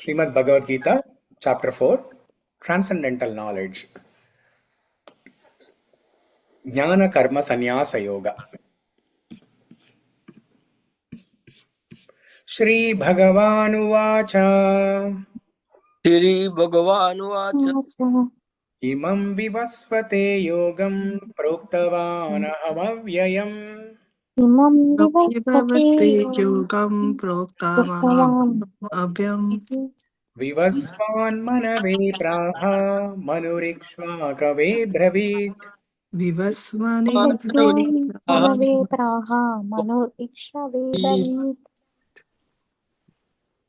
Srimad Bhagavad Gita, Chapter 4, Transcendental Knowledge. Jnana Karma Sannyasa Yoga. Shri Bhagavanuvacha. Shri Bhagavanuvacha. Imam vivasvate yogam proktavan ahamavyayam. Imam vivasvate yogam proktavan avyam. Vivasvan manave praha manurikshva kave bravit. Vivasvane manave praha manurikshva bravit.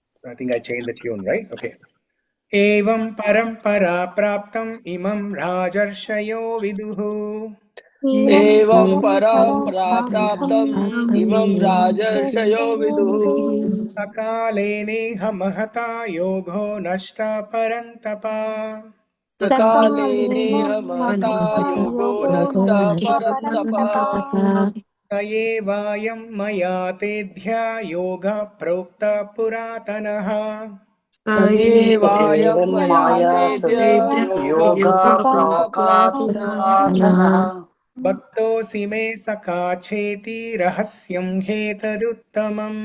So I think I changed the tune, right? Okay. Evam parampara praptam imam rajarshyo viduhu. Evam parampara praptam imam rajarshayo viduhu. Sakale neha mahata yogo nashta parantapa. Sakale neha mahata yogo nashta parantapa. Sayevayam maya tedhya yoga prokta puratanaha. Sayevayam maya tedhya yoga prokta puratanaha. Bhaktosi me sakha cheti rahasyam hetaduttamam.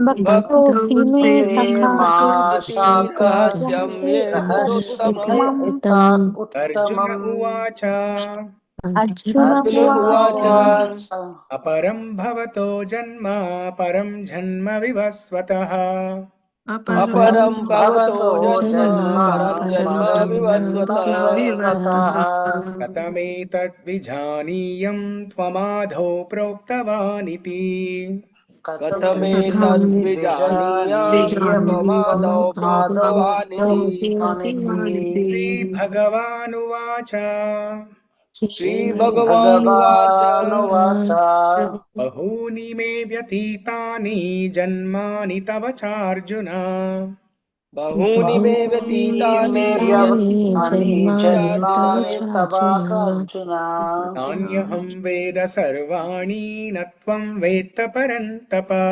Bhaktosi me sakha cheti rahasyam yetaduttamam. Arjuna uvacha. Arjuna Uvacha. Aparam bhavato janma param janma vivasvataha. Aparam bhavato janma param janma vivasvataha. Katametat vijaniyam tvamadho proktavaniti. Katame tadvijaniyam tvamadav proktavaniti. Shri Bhagavanuvacha. Shri Bhagavanuvacha. Bahuni me vyatitani janmani tava charjuna. Bahuni me vyatitani janmani Nanyaham veda sarvani natvam vetta parantapa.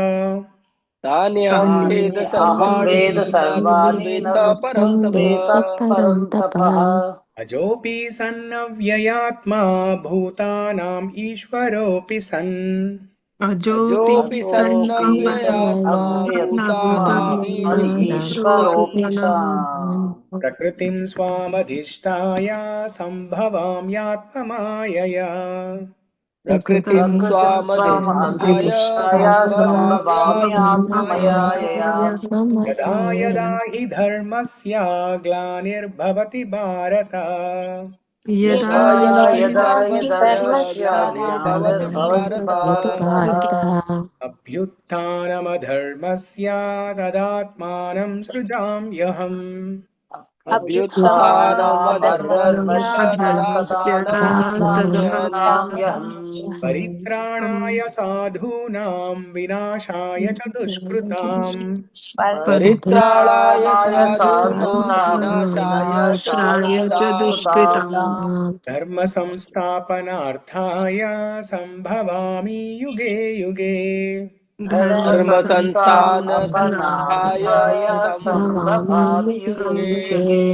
Tanyaham veda sarvani natvam veda parantapa. Ajopi sannavyayatma bhutanam ishvaropi san. Ajopi sannavyayatma bhutanam ishvaropi san. Prakritim swamadhishtaya sambhavamyatmamayaya. Prakritim swamadhisthaya sambhavyatmayaya. Yada yada hi dharmasya glanirбhavati bharata. Yada yada hi dharmasya glanirбhavati bharata. Abhyuttanamadharmasya tadatmanam srujamyaham. Abhyutthanam adharmasya tadatmanam srijamyaham. Paritranaya sadhunam vinashaya cha dushkrutam. Paritrāణāya sadhūnām vināṣāya ca duṣkritāṃ. Dharma samsthapanarthaya sambhavami yuge yuge. Dharma sansthanarthāya sambhavami yuge yuge.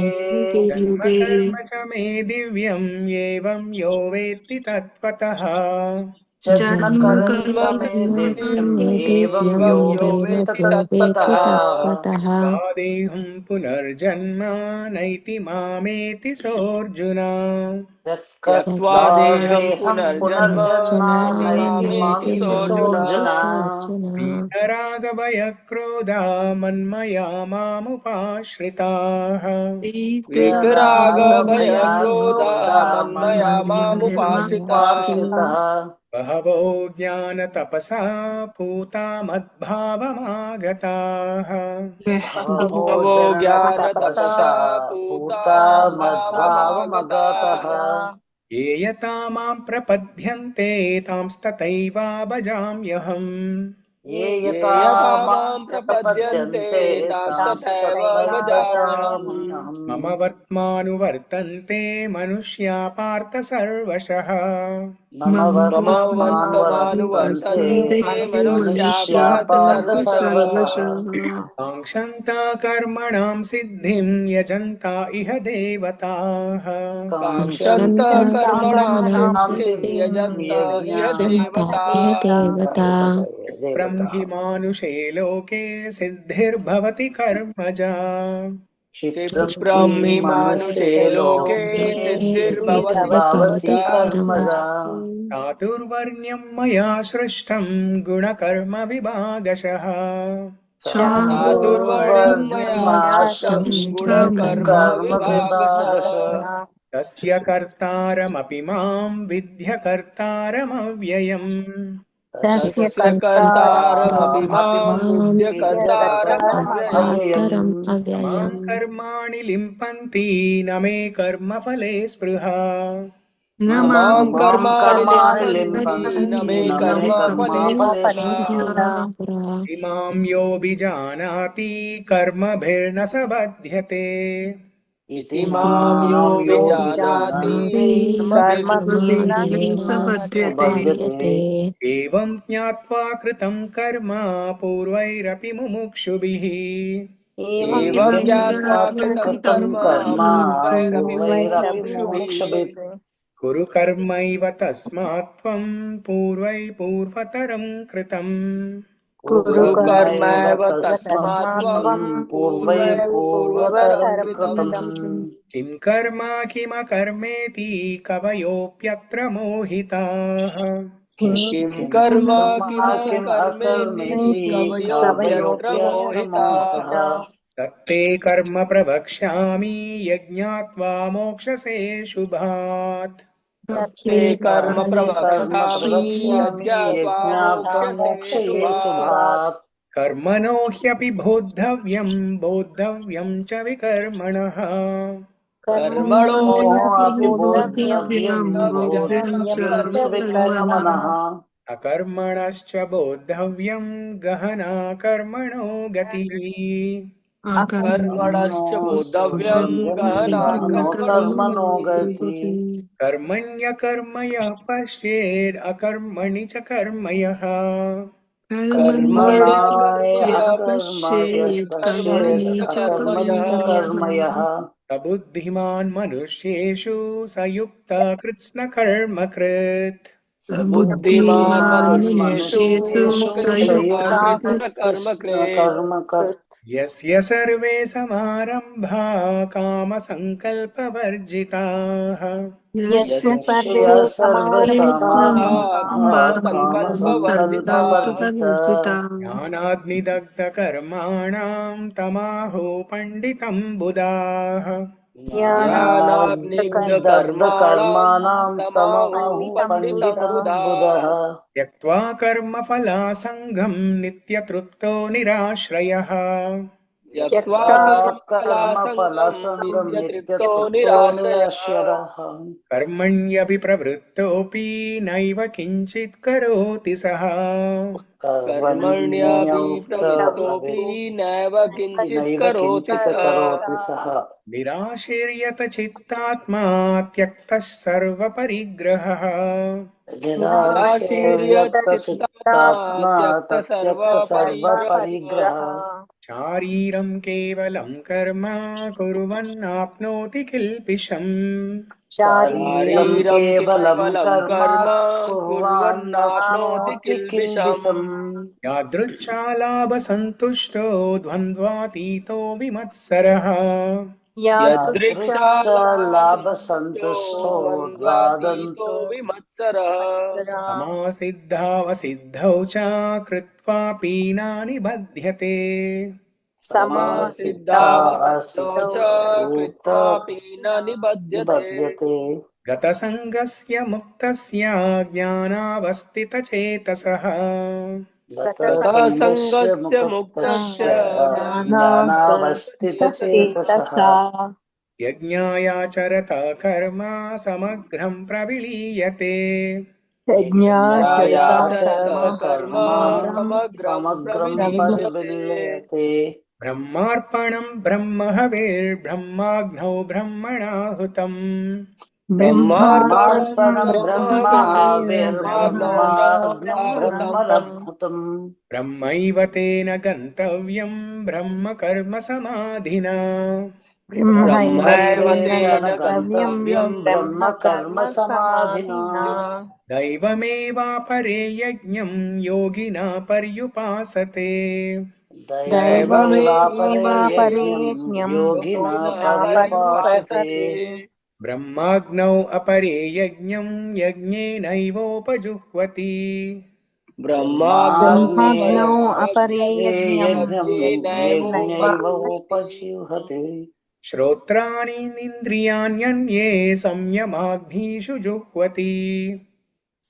Janma karma cha me divyam evam yo vetti tattvataha. Janma karma me divyam evam yo veti tattvataha. Yādeham punarjanma naiti mameti sorjuna. Yaktva deham punarjanma naiti mameti sorjuna. Vitaragavaya krodha manmaya mamupāśritaha. Vikaraga bhaya krodha manmaya mamupāśritaha. Bahavo jnana tapasa puta madbhavamāgataha. Bhavo jnana tapasa puta madbhavamagataha. Ye yatāmāṃ prapadyante tamstataiva bhajāmyaham. Ye yata mam prapadyante tam tathaiva bhajamyaham. Mama मम वर्त्मानुवर्तन्ते मनुष्या पार्थ सर्वशः मम वर्तमानुवर्तन्ते वर्तमानुवर्तन्ते मनुष्या मनुष्या पार्थ पार्थ सर्वशः सर्वशः काङ्क्षन्ता कर्मणां सिद्धिं यजन्ता इह देवताः काङ्क्षन्त काङ्क्षन्ता कर्मणां कर्मणां सिद्धिं सिद्धिं यजन्त इह यजन्ता इह देवताः देवता क्षिप्रं हि मानुषे लोके सिद्धिर्भवति कर्मजा क्षिप्रं हि मानुषे लोके सिद्धिर्भवति सिद्धिर्भवति कर्मजा कर्मजा चातुर्वर्ण्यं मया सृष्टं गुणकर्मविभागशः चातुर्वर्ण्यं मया चातुर्वर्ण्यमाश्रष्टं सृष्टं गुणकर्म विभागशः गुणकर्मविभागशः तस्य कर्तारमपि मां विद्य कर्तारमव्ययम् तस्य तस्य कर्तारमपि मां कर्तारमपि विद्य कर्तारमव्ययम् कर्तारम् मां अव्ययम् कर्माणि लिम्पन्ति न मे कर्मफले स्पृहा न न मां मां कर्माणि लिम्पन्ति न लिम्पन्ति मे न मे कर्मफले स्पृहा कर्मफलस्पृहा इमां योऽभिजानाति कर्मभिर्न स बध्यते इति मां यो विजानाति कर्मभिर्न कर्मभिर्न स बध्यते बध्यते एवं ज्ञात्वा कृतं कर्म पूर्वैरपि मुमुक्षुभिः एवं एवं ज्ञात्वा ज्ञात्वा कृतं कृतं कर्म कर्म पूर्वैरपि पूर्वैरपि मुमुक्षुभिः कुरु कर्मैव तस्मात् त्वं पूर्वतरं कृतम् कुरु कुरु कर्मैव कर्मैव तस्मात् तस्मात् त्वं त्वं पूर्वतरं कृतम् पूर्वतरं किं कर्म किमकर्मेति कवयोऽप्यत्र मोहिताः किं किं कर्म किम् किमकर्मेति कवयोऽप्यत्र मोहिताः तत्ते कर्म प्रवक्ष्यामि यज्ञात्वा मोक्षसे शुभात् तत्ते कर्म प्रवक्ष्यामि यज्ञात्वा मोक्ष्यसे शुभात् कर्मणो ह्यपि बोद्धव्यं च विकर्मणः कर्मणो कर्मणोऽपि बोद्धव्यं बोद्धव्यं बोध्यं च विकर्मणः विकर्मणः अकर्मणश्च बोद्धव्यं गहना कर्मणो गतिः अकर्मणश्च बोद्धव्यं गहना कर्मणो गतिः कर्मण्यकर्म यः पश्येद् अकर्मणि च कर्म यः कर्मण्यकर्मया कर्मण्यः पश्येत् पश्येत् कर्मणि कर्मणि च कर्म यः कर्मण्यः स बुद्धिमान् मनुष्येषु स युक्तः कृत्स्नकर्मकृत् बुद्धिमान् बुद्धिमान् मनुष्येषु मनुष्येषु स युक्तः युक्तः कृत्स्नकर्मकृत् यस्य सर्वे समारम्भा कामसङ्कल्पवर्जिताः यस्य सर्वे ये समारम्भाः कामसङ्कल्पवर्जिताः संकल्पवर्जिताः ज्ञानाग्निदग्धकर्माणां तमाहो पण्डितं बुधाः ज्ञानाग्निदग्धकर्माणां तमहुः पण्डितं बुधः त्यक्त्वा कर्मफलासङ्गं नित्यतृप्तो निराश्रयः त्यक्त्वा त्यक्ता कर्मफलासङ्गं नित्यतृप्तो निराश्रयः कर्मण्यभिप्रवृत्तोऽपि नैव किञ्चित् करोति सः कर्मण्यपि प्रवृत्तोऽपि नैव किञ्चित् करोति सः निराशीर्यत चित्तात्मा त्यक्तः सर्वपरिग्रहः निराशीर्यतचित्तात्मा त्यक्त सर्वपरिग्रहः शारीरं केवलं कर्म कुर्वन्नाप्नोति किल्बिषम् शारीरं शारीरं केवलं कर्म कुर्वन्नाप्नोति किल्बिषम् यादृच्छालाभसन्तुष्टो द्वन्द्वातीतो विमत्सरः यदृच्छालाभसन्तुष्टो यादृच्छालाभसन्तुष्टो द्वन्द्वातीतो विमत्सरः समासिद्धावसिद्धौ च कृत्वापि न निबध्यते समासिद्धावसिद्धौ समासिद्धौ च च कृत्वापि न निबध्यते गतसङ्गस्य मुक्तस्य ज्ञानावस्थितचेतसः गतसङ्गस्य मुक्तस्य ज्ञानावस्थितचेतसः ज्ञानावस्थितचेतसा यज्ञायाचरता कर्म समग्रं प्रविलीयते यज्ञाचरता कर्म यज्ञायाचरत कर्म समग्रं समग्रं प्रविलीयते परिविल्यते ब्रह्मार्पणं ब्रह्महविर्ब्रह्माग्नौ ब्रह्मणाहुतम् ब्रह्मार्पणं ब्रह्मार्पणं ब्रह्माविर्ब्रह्माग्नं ब्रह्महविर्ब्रह्माग्नाहुतं ब्रह्मणभूतम् ब्रह्मैव तेन गन्तव्यं ब्रह्म कर्म समाधिना ब्रह्मैव ब्रह्मैव तेन तेन ब्रह्मैवेन गन्तव्यं गन्तव्यं ब्रह्म कर्म ब्रह्मकर्म समाधिना समाधिना दैवमेवापरे यज्ञं योगिना पर्युपासते दैवमेवापरे दैवमेवापरे यज्ञं दैवमेवापरेज्ञं योगिना योगिना पर्युपासते पर्युपासते ब्रह्माग्नौ अपरे यज्ञं यज्ञेनैवोपजुह्वति ब्रह्माग्नौ ब्रह्माग्नेय ब्रह्माग्नौ अपरे अपरे यज्ञं यज्ञं यज्ञेनैव यज्ञैवोपजीवते श्रोत्राणीन्द्रियाण्यन्ये संयमाग्निषु जुह्वति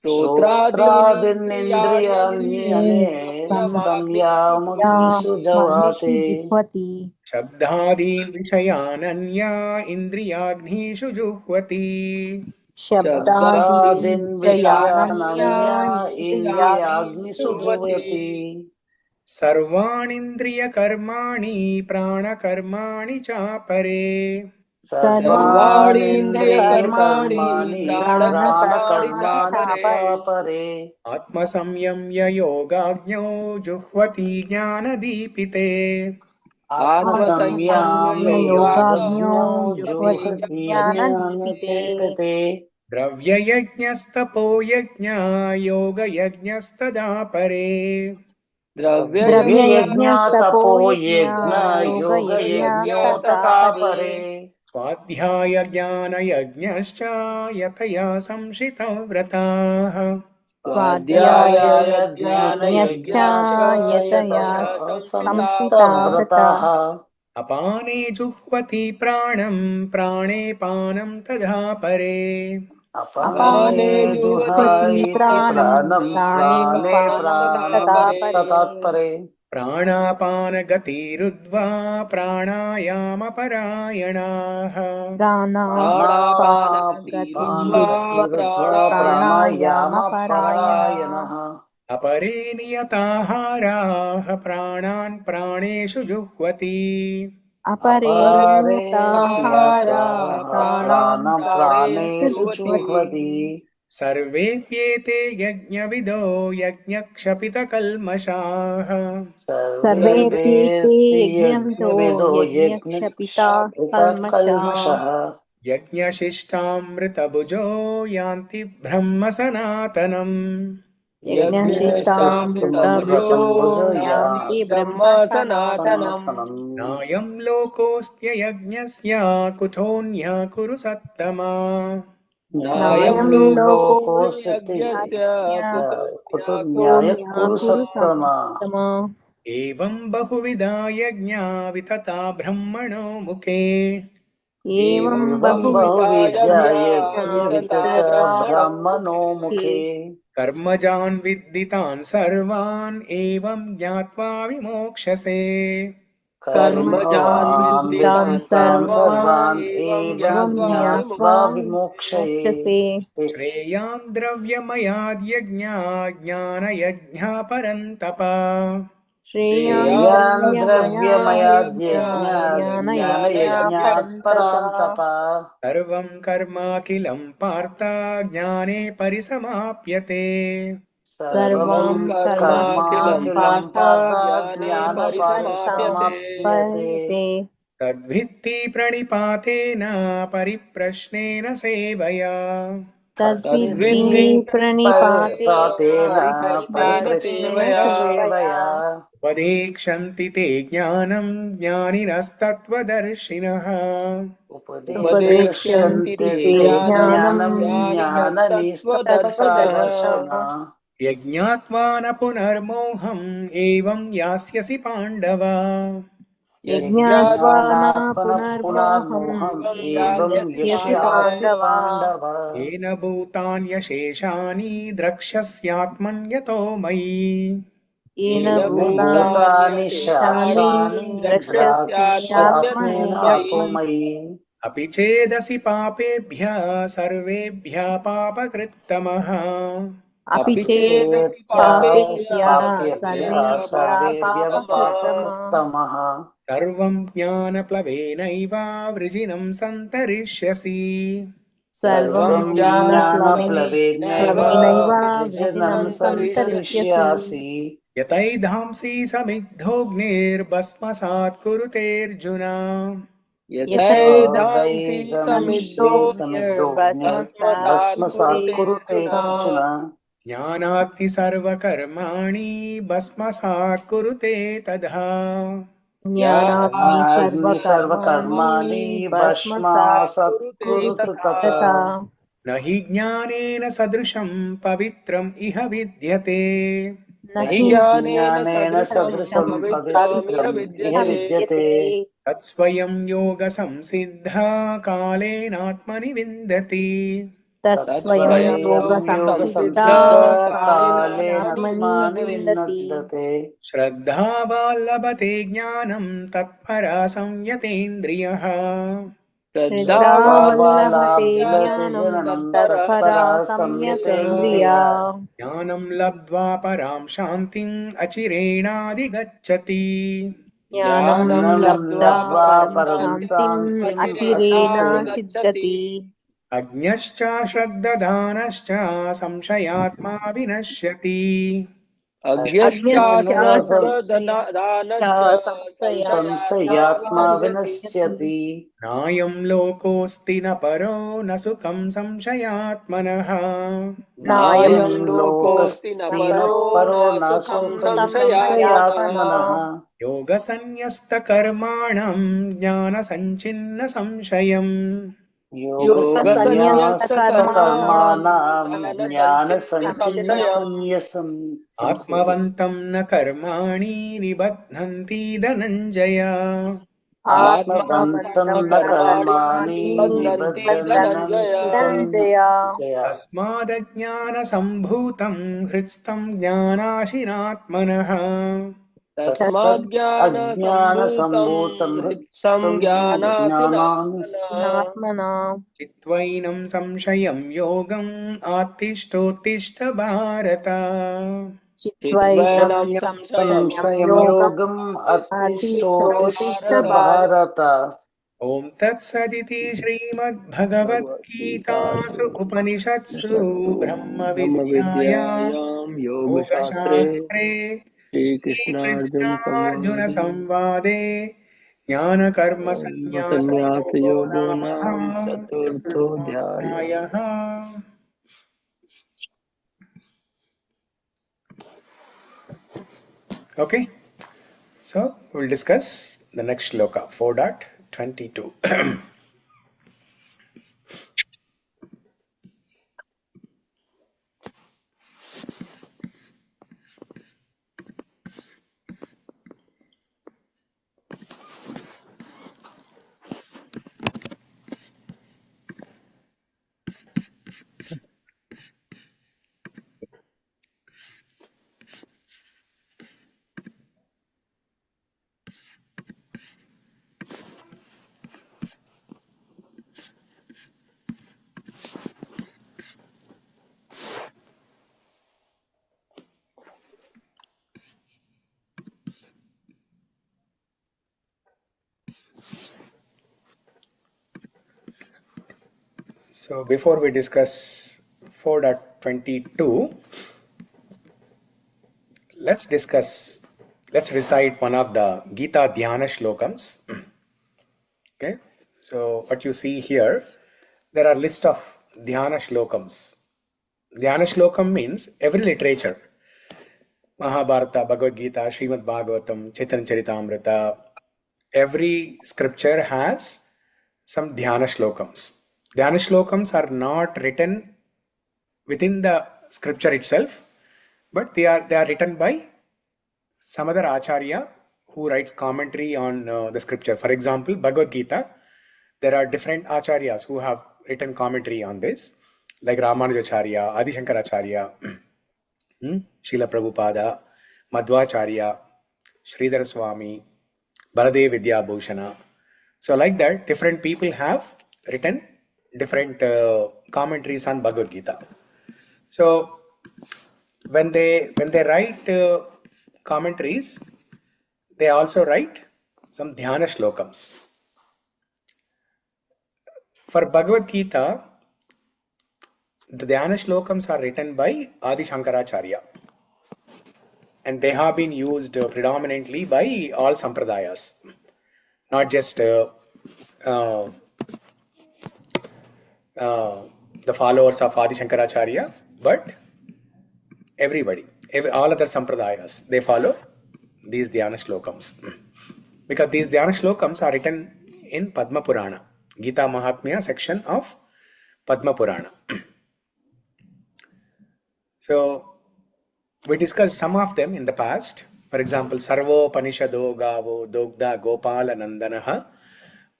श्रोत्रादीनिन्द्रियाण्यन्ये श्रोत्रादीनिन्द्रियाण्यने संयमाग्निषु संयामग्निषु जुह्वति जवाते जिह्वति शब्दादीन् विषयानन्या इन्द्रियाग्निषु जुह्वति शब्दादीन् शब्दादीन् शब्दादीन् विषयानन्या विषयानन्यानिन्द्रियाग्निषु इन्द्रियाग्निषु जुह्वति जुह्वति सर्वाणीन्द्रियकर्माणि प्राणकर्माणि चापरे सर्वाणि सर्वाणीन्द्रियकर्माणि इन्द्रियकर्माणि प्राणकर्माणि प्राणकर्माणि प्राणकर्माणि चापरे चापरे चापरे आत्मसंयम्य योगाग्न्यो जुह्वति ज्ञानदीपिते आत्मसंयम्य आत्मसंयाम्य आत्मसंयम्ययोगाग्न्यो योगाग्नौ योगाग्न्यो जुह्वति जुह्वति जुह्वति ज्ञानदीपिते ज्ञानदीपिते द्रव्ययज्ञस्तपो यज्ञा योगयज्ञस्तदा परे द्रव्ययज्ञ द्रव्ययज्ञस्तपो द्रव्ययज्ञातपो यज्ञा यज्ञ यज्ञो योगयज्ञो योगयज्ञस्तथा तथा तथा परे परे स्वाध्यायज्ञानयज्ञश्च यतया संशितव्रताः स्वाध्यायज्ञश्च स्वाध्यायज्ञानयज्ञश्च यतया स्वाध्यायज्ञानयज्ञश्च यतयः संस्थिता व्रता संस्तव्रताः अपाने जुह्वति प्राणं प्राणे पानं तथा परे अपाने अपाने अपाने जुह्वति जुह्वति जुहायति प्राणं प्राणं प्राणं प्राणे प्राणे प्राणं पानं तथा प्राणं तथा परे परे तत्परे प्राणापानगतिरुद्ध्वा प्राणायामपरायणाः प्राणापानगतिरुद्ध्वा प्राणापानगतिरुद्ध्वा प्राणापानगतिरुद्ध्वा प्राणायामपरायणाः प्राणायामपरायणः अपरे नियताहाराः प्राणान् प्राणेषु जुह्वति अपरे अपरे नियताहारा नियताः प्राणान् प्राणं प्राणेषु प्राणेषु जुह्वति जुह्वति जुह्वति सर्वेऽप्येते यज्ञविदो यज्ञक्षपितकल्मषाः सर्वेऽप्येते सर्वेऽपि यज्ञविदो यज्ञविदो यज्ञक्षपिता कल्मषाः कल्मषः यज्ञशिष्टामृतभुजो यान्ति ब्रह्म सनातनम् यज्ञशिष्टामृतभुजो यज्ञशिष्टामृतभुजो यान्ति यान्ति ब्रह्म ब्रह्म सनातनम् सनातनम् सनातनम् नायं लोकोऽस्त्ययज्ञस्य कुतोऽन्यः कुरु सत्तमा नायं नायं नायं लोकोऽस्ति लोकोऽस्ति यज्ञस्य लोकोऽन्यः कुतुन्याय कुतोऽन्यः कुरु कुरु सत्तमा सत्तमा एवं बहुविधा यज्ञा वितता ब्रह्मणो मुखे एवं एवं बहुविधा बहुविद्या यज्ञा बहुविधा यज्ञविदता वितता वितता ब्रह्मणो ब्रह्मणो मुखे मुखे कर्मजान् विद्दितान् सर्वान् एवं ज्ञात्वा विमोक्ष्यसे कर्मजान् कर्मजान् विद्दितान् कर्मजान् विद्दितान् सर्वान् सर्वान् सर्वान् एवं एवं एवं ज्ञात्वा ज्ञात्वा ज्ञात्वा विमुच्यसे विमोक्षये मोक्षसे श्रेयान् द्रव्यमयाद्यज्ञा ज्ञानयज्ञा परन्तप श्रेयान् श्रेयान् श्रेयान् द्रव्यमयाद्यज्ञा द्रव्यमयाद्यज्ञा ज्ञानयज्ञा द्रव्यमयाज्ञानयज्ञात् परन्तप परान्तप सर्वं कर्माखिलं पार्थ ज्ञाने परिसमाप्यते सर्वं सर्वं सर्वं कर्माखिलं कर्माखिलं कर्माखिलं पार्थ पार्थ पादा ज्ञाने परिसमाप्यते ज्ञानपरिसमाप्यते परिसमाप्यते तद्वित्ति प्रणिपातेन परिप्रश्नेन सेवया तद्विद्धि तद्विद्धि तद्विद्धि प्रणिपातेन प्रातेन परिप्रश्नेन परिप्रश्नेन परिप्रश्नेन सेवया सेवया सेवया उपदेक्षन्ति ते ज्ञानं ज्ञानिनस्तत्त्वदर्शिनः उपदेक्ष्यन्ति उपदेक्षन्ते ते ते ते ज्ञानं ज्ञानं ज्ञानं ज्ञानिनस्तत्त्वदर्शिनः ज्ञाननिस्तत्तादर्शन तत्त्वदर्शिनः यज्ञात्वा न पुनर्मोहम् एवं यास्यसि पाण्डव यज्ञात्वा यज्ञात्वा न पुनः पुनर्मोहम् पुनर्मोहम् एवं एवं यास्यसि यस्यसि पाण्डव यस्यासि पाण्डव पाण्डव येन भूतान्यशेषानि द्रक्ष्यस्यात्मन्यतो मयि येन येन येन भूतानि भूतानि शेषानि शासानि भूतान्यशेषानि द्राक्ष्यात्मनेन द्रक्ष्यस्यात्मन्यतो तो मयि द्रक्ष्यस्यात्मन्यत्वमयि मयि अपि चेदसि पापेभ्यः सर्वेभ्यः पापकृत्तमः अपि चेत् पापेभ्यः सर्वेभ्यः पापकृत्तमः सर्वं ज्ञानप्लवेनैव वृजिनं सन्तरिष्यसि सर्वं सर्वं ज्ञानप्लवेनैव ज्ञानप्लवेनैव वृजिनं वृजनं सन्तरिष्यसि सन्तरिष्यासि यतैधांसि समिद्धोऽग्निर्भस्मसात् कुरुतेऽर्जुन यदैदंसि यथैधौम्यर्भस्मसात् समिद्धोऽग्निर्भस्मसात् कुरुते कुरुतेऽर्जुन अर्जुन ज्ञानाग्नि सर्वकर्माणि भस्मसात् कुरुते तथा ज्ञानाग्नि ज्ञानाग्नि सर्वकर्माणि सर्वकर्माणि भस्मसात् भस्मासत् कुरुते कुरुते तथा तथा न हि ज्ञानेन सदृशं पवित्रम् इह विद्यते न न हि हि ज्ञानेन सदृशं सदृशं पवित्रम् पवित्रम् इह इह विद्यते विद्यते तत्स्वयं योगसंसिद्धा कालेनात्मनि विन्दति तत्स्वयं तत्स्वयं योगसंसिद्धा योगसंसिद्धा कालेनात्मनि कालेनात्मानि विन्दति विन्दते श्रद्धावान् लभते ज्ञानं तत्परा संयतेन्द्रियः श्रद्धावल्लभते श्रद्धावालाभ्यते ज्ञानं जननं तत्परा तत्परा सम्यक् संयतेन्द्रिया ज्ञानं लब्ध्वा परां शान्तिम् अचिरेणाधिगच्छति ज्ञानं ज्ञानं लब्धा लब्ध्वा परं परं शान्तिम् शान्तिम् अचिरेण अचिरेण चिद्गति अज्ञश्च श्रद्दधानश्च संशयात्मा विनश्यति अज्ञश्च अज्ञानः संशयश्च संशयात्मा संशयात्मा विनश्यति विनश्यति नायं लोकोऽस्ति न परो न सुखं संशयात्मनः नायं नायं लोकोऽस्ति लोकस्ति न न परो परो न न सुखं सुखं संशयात्मनः संशयात्मनः योगसन्न्यस्तकर्माणं ज्ञानसञ्छिन्न संशयम् योगसंन्यस्तकर्माणां योगसंन्यास्तकर्माणां संशयम् ज्ञानसञ्चिन्नसंन्यसं संशयम् आत्मवन्तं न कर्माणि निबध्नन्ति धनञ्जय आत्मवन्तं आत्मवन्तं न न कर्माणि कर्माणि निबध्नन्ति निबध्नन्ति धनञ्जय धनञ्जय तस्मादज्ञानसम्भूतं हृत्स्थं ज्ञानाशिनात्मनः तस्माद् अज्ञानसम्भूतं हृत्स्थं ज्ञानानाम् नात्मना चित्वैनं संशयं योगम् आत्तिष्ठोत्तिष्ठ भारत चित्वैनं संशयं संशयं योगम् योगम् अतिष्ठोतिष्ठ अत्तिष्ठोतिष्ठ भारत भारत ॐ तत्सदिति श्रीमद्भगवद्गीतासु उपनिषत्सु ब्रह्मविद्यायां योगशास्त्रे श्रीकृष्णार्जुनसंवादे ज्ञानकर्मसन्न्यासयोगो नाम चतुर्थोऽध्यायः। Okay, so we'll discuss the next shloka 4.22. So before we discuss 4.22, let's recite one of the Gita Dhyana shlokams. Okay, so what you see here, there are list of Dhyana shlokams. Dhyana shlokam means every literature. Mahabharata, Bhagavad Gita, Srimad Bhagavatam, Chaitanya Charitamrita, every scripture has some Dhyana shlokams. Dhyana shlokams are not written within the scripture itself, but they are written by some other acharya who writes commentary on the scripture. For example, Bhagavad Gita, there are different acharyas who have written commentary on this, like Ramanujacharya, Adi Shankaracharya, Srila Prabhupada, Madhvacharya, Sridhar Swami, Baladev Vidyabhushana. So like that, different people have written different commentaries on Bhagavad Gita. So when they write commentaries, they also write some dhyana shlokams. For Bhagavad Gita, the dhyana shlokams are written by Adi Shankaracharya, and they have been used predominantly by all sampradayas, not just uh, the followers of Adi Shankaracharya, but everybody, all other sampradayas, they follow these dhyana slokams. Because these dhyana slokams are written in Padma Purana, Gita Mahatmya section of Padma Purana. So we discussed some of them in the past. For example, Sarvo Panishado Gavo Dogda Gopala Nandanaha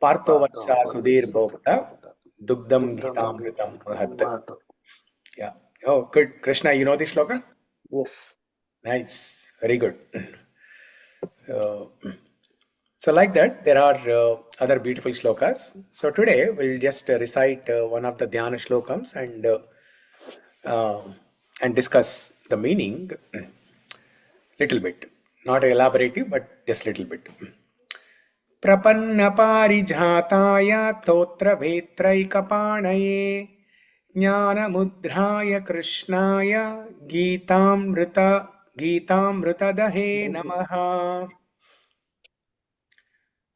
Partho Vatsa Sudhir Bhokta Dugdam Gitamritam Mahat. Yeah. Oh, good. Krishna, you know this shloka? Yes. Nice. Very good. So like that, there are other beautiful shlokas. So today we'll just recite one of the dhyana shlokams and discuss the meaning little bit. Not elaborative, but just little bit. Prapanna parijhataya totra vetraikapanaya jnana-mudraya krishnaya gitamrita-dahe namaha.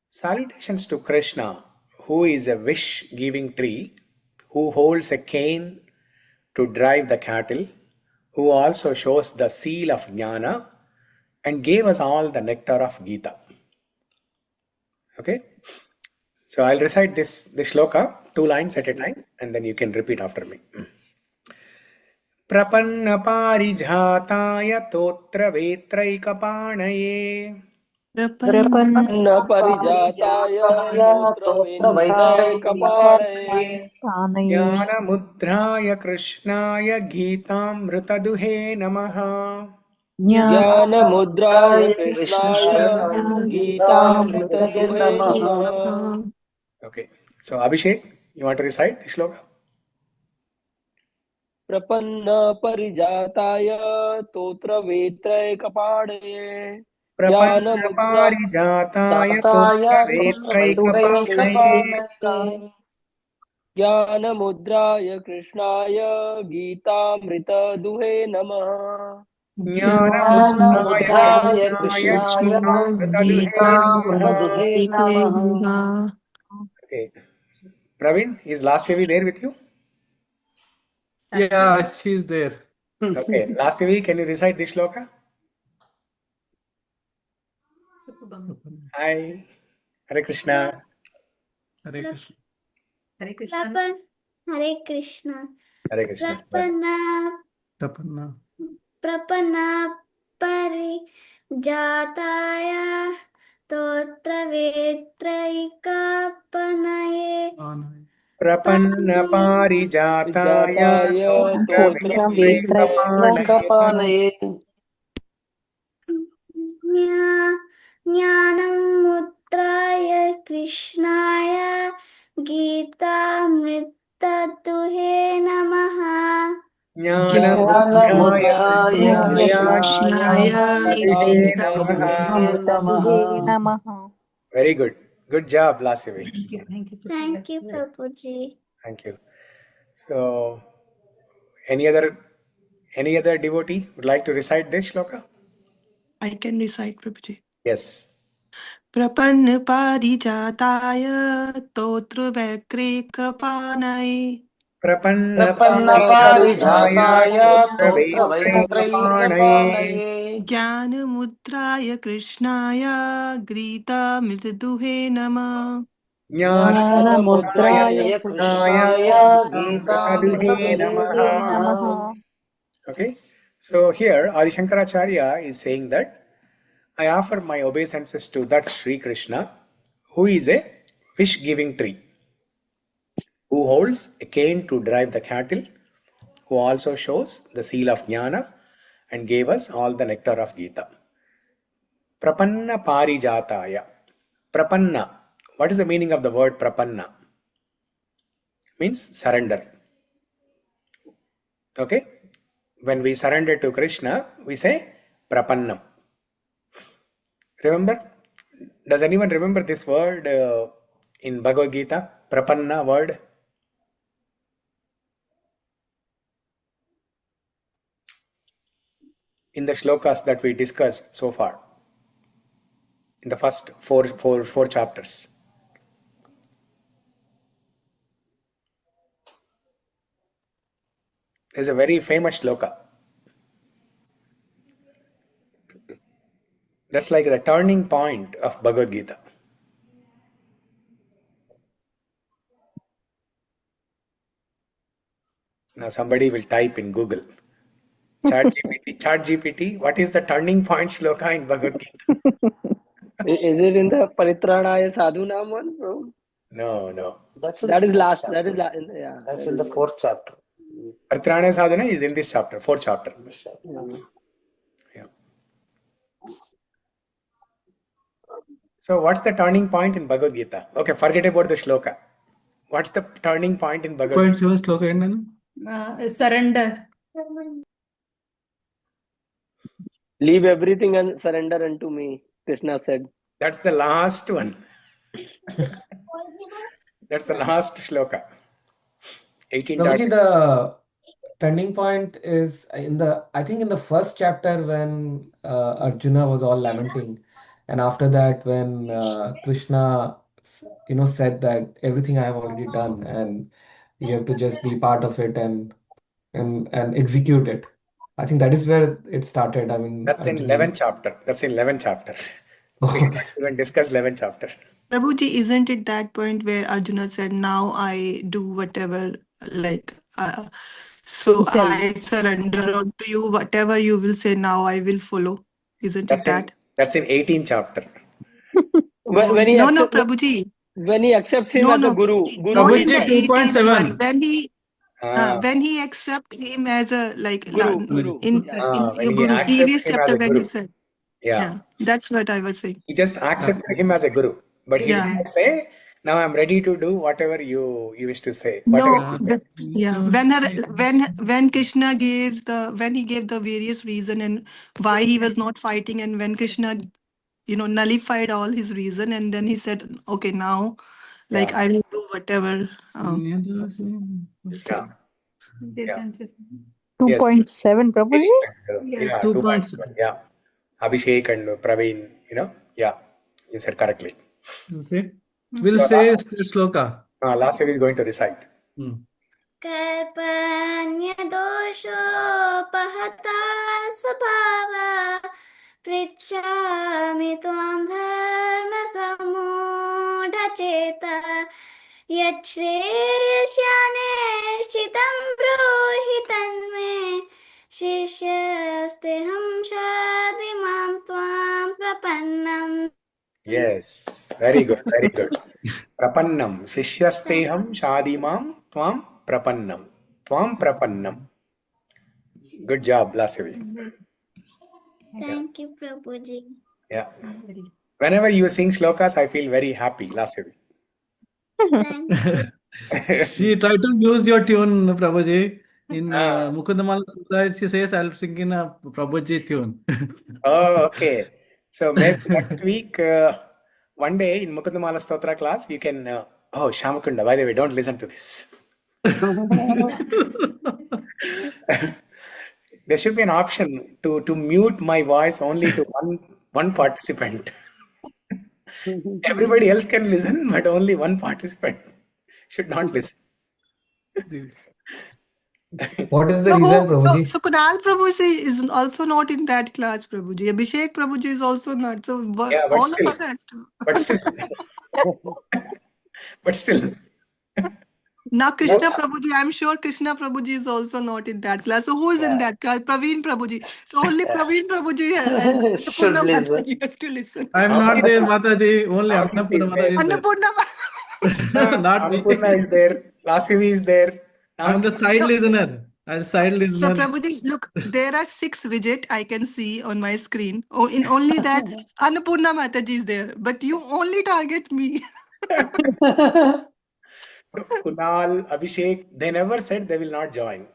Salutations to Krishna, who is a wish-giving tree, who holds a cane to drive the cattle, who also shows the seal of jnana and gave us all the nectar of Gita. Okay, so I'll recite this shloka 2 lines at a time, and then you can repeat after me. Prapanna parijhataya totra vetraikapanaya न परिजाताय तोत्र वेत्रैकपाणये jnana-mudraya krishnaya gitamrita-duhe namaha. ज्ञानमुद्राय कृष्णाय कृष्णाय गीतामृतदुहे नमः. नमः Okay, so Abhishek, you want to recite the shloka? प्रपन्न परिजाताय तोत्र वेत्रैकपाणये Prapanna ज्ञानमुद्रा parijataya दाताय totra vetraikapanaya पुत्रवैत्रैकपाणये ज्ञानमुद्राय कृष्णाय गीतामृतदुहे नमः jnana-mudraya ज्ञानमुद्राय krishnaya कृष्णाय gitamrita-duhe namaha. गीतामृतदुहे नमः. Okay, Praveen, is Lasyavi there with you? Yeah, she's there. Okay, Lasyavi, can you recite this shloka? Hi, Hare Krishna. Hare Krishna. Hare Krishna. Hare Krishna. Tapanna. Prapana parijataya totra vetraikapanaye Prapanna parijataya जाताय totra तोत्र vetraikapanaya कपाणये ज्ञानमुद्राय कृष्णाय गीतामृतदुहे नमः jnana-mudraya ज्ञानमुद्राय कृष्णाय gitamrita-duhe namaha. नमः. Very good. Good job, Lasyavi. Thank you, Prabhuji. Thank you. So, any other devotee would like to recite this shloka? I can recite, Prabhuji. Yes. Prapanna parijataya totru vekri krapanaye Prapanna प्रपन्न parijataya पारिजाताय totra vetraikapanaya तोत्रवैत्रैकपाणये jnana mudraya krishnaya grita mृतदुहे nama jnana-mudraya ज्ञानमुद्राय krishnaya कृष्णाय gitamrita-duhe गीतामृतदुहे namaha. नमः. Okay. So here Adi Shankaracharya is saying that I offer my obeisances to that Sri Krishna, who is a wish-giving tree, who holds a cane to drive the cattle, who also shows the seal of jnana and gave us all the nectar of Gita. Prapanna parijataya. Prapanna. What is the meaning of the word prapanna? Means surrender. Okay. when we surrender to Krishna, we say prapannam. Remember? Does anyone remember this word in Bhagavad Gita? Prapanna word? In the shlokas that we discussed so far, in the first four chapters. There's a very famous shloka. That's like the turning point of Bhagavad Gita. Now somebody will type in Google. ChatGPT, what is the turning point shloka in Bhagavad Gita? Is it in the Paritranaya Sadhunam one, bro? No. That is last. Chapter. That is yeah. That's in the 4th chapter. Paritranaya Sadhana is in this chapter, 4th chapter. Yeah. So what's the turning point in Bhagavad Gita? Okay, forget about the shloka. What's the turning point in Bhagavad Gita? 2.7 sloka ఏంటన్నా? Surrender. Leave everything and surrender unto me, Krishna said. That's the last one. That's the last shloka. 18. Prabhuji, the turning point is I think in the first chapter when Arjuna was all lamenting, and after that when Krishna said that everything I have already done and you have to just be part of it and execute it. I think that is where it started. I mean, That's in Arjuna. 11th chapter. That's in 11th chapter. We Okay. haven't even discussed 11th chapter. Prabhuji, isn't it that point where Arjuna said, now I do whatever, so I surrender to you, whatever you will say, now I will follow. Isn't it that? That's in 18th chapter. When he No, accept- Prabhuji. when he accepts him No, as no, a guru. not in the Prabhuji, 18th one. 2.7. When he accept him as a Guru. in when your he guru, accepts previous him as chapter a when he guru. said, Yeah. that's what I was saying. He just accepted him as a guru. But he did not say, now I'm ready to do whatever you wish to say. Whatever No, you say. when Krishna gave the various reason and why he was not fighting, and when Krishna nullified all his reason, and then he said, okay, now Yeah. I will do whatever. Yeah. Yeah. 2.7, Prabhuji? Yeah, 2.7. 2.7. Yeah. Abhishek and Praveen, yeah, you said correctly. Okay. We'll say the sloka. Last year is going to recite. कर्पण्यदोषोपहता स्वभावा पृच्छामि त्वां धर्मसम्मूढचेता यच्छ्रेयस्यान्निश्चितं ब्रूहि तन्मे शिष्यस्तेऽहं शाधिमां त्वां प्रपन्नम्. Yes, very good, very good. Prapannam. Shishyasteham shadimam tvam prapannam. Tvam prapannam. Good job, Lasavi. Thank you, Prabhuji. Yeah. Whenever you sing shlokas, I feel very happy, Lasavi. Thank you. She tried to use your tune, Prabhuji. In Mukundamala Sutta, she says, I'll sing in a Prabhuji tune. Oh, okay. So maybe next week, one day in Mukundamala Stotra class, you can. Oh, Shamakunda, by the way, don't listen to this. There should be an option to mute my voice only to one participant. Everybody else can listen, but only one participant should not listen. What is the reason, Prabhuji? So Kunal Prabhuji is also not in that class, Prabhuji. Abhishek Prabhuji is also not. So Yeah, but all still, of us have to. but still. Now Krishna Prabhuji, I'm sure Krishna Prabhuji is also not in that class. So who is in that class? Praveen Prabhuji. So only Praveen Prabhuji and Should Annapurna listen. Mataji has to listen. I'm not there, Mataji. Only Now Annapurna Mataji is there. Annapurna. Not me. Annapurna is there. Lasavi is there. I'm the side listener. I'm the side So listener. Prabhuji, look, there are 6 widgets I can see on my screen. Oh, in only that Annapurna Mataji is there, but you only target me. So Kunal, Abhishek, they never said they will not join.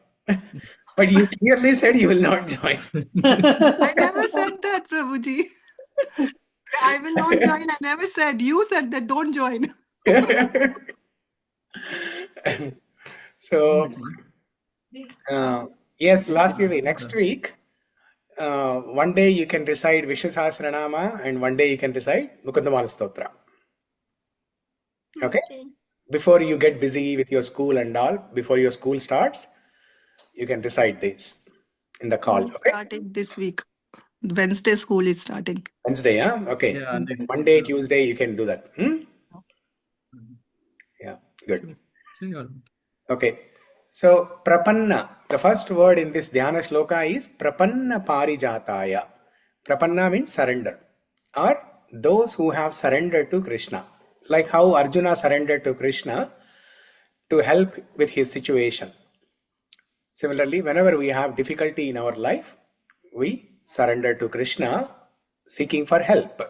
But you clearly said you will not join. I never said that, Prabhuji. I will not join. I never said. You said that. Don't join. So, yes, last week, next week, one day you can recite Vishnu Sahasranama and one day you can recite Mukundamala Stotra. Okay? Before you get busy with your school and all, before your school starts, you can recite this in the call. It's Okay? starting this week. Wednesday school is starting. Wednesday, yeah? Okay. Yeah, Monday, Tuesday, you can do that. Yeah, good. Okay. So, prapanna, the first word in this dhyana shloka is prapanna parijataya. Prapanna means surrender, or those who have surrendered to Krishna. Like how Arjuna surrendered to Krishna to help with his situation. Similarly, whenever we have difficulty in our life, we surrender to Krishna seeking for help.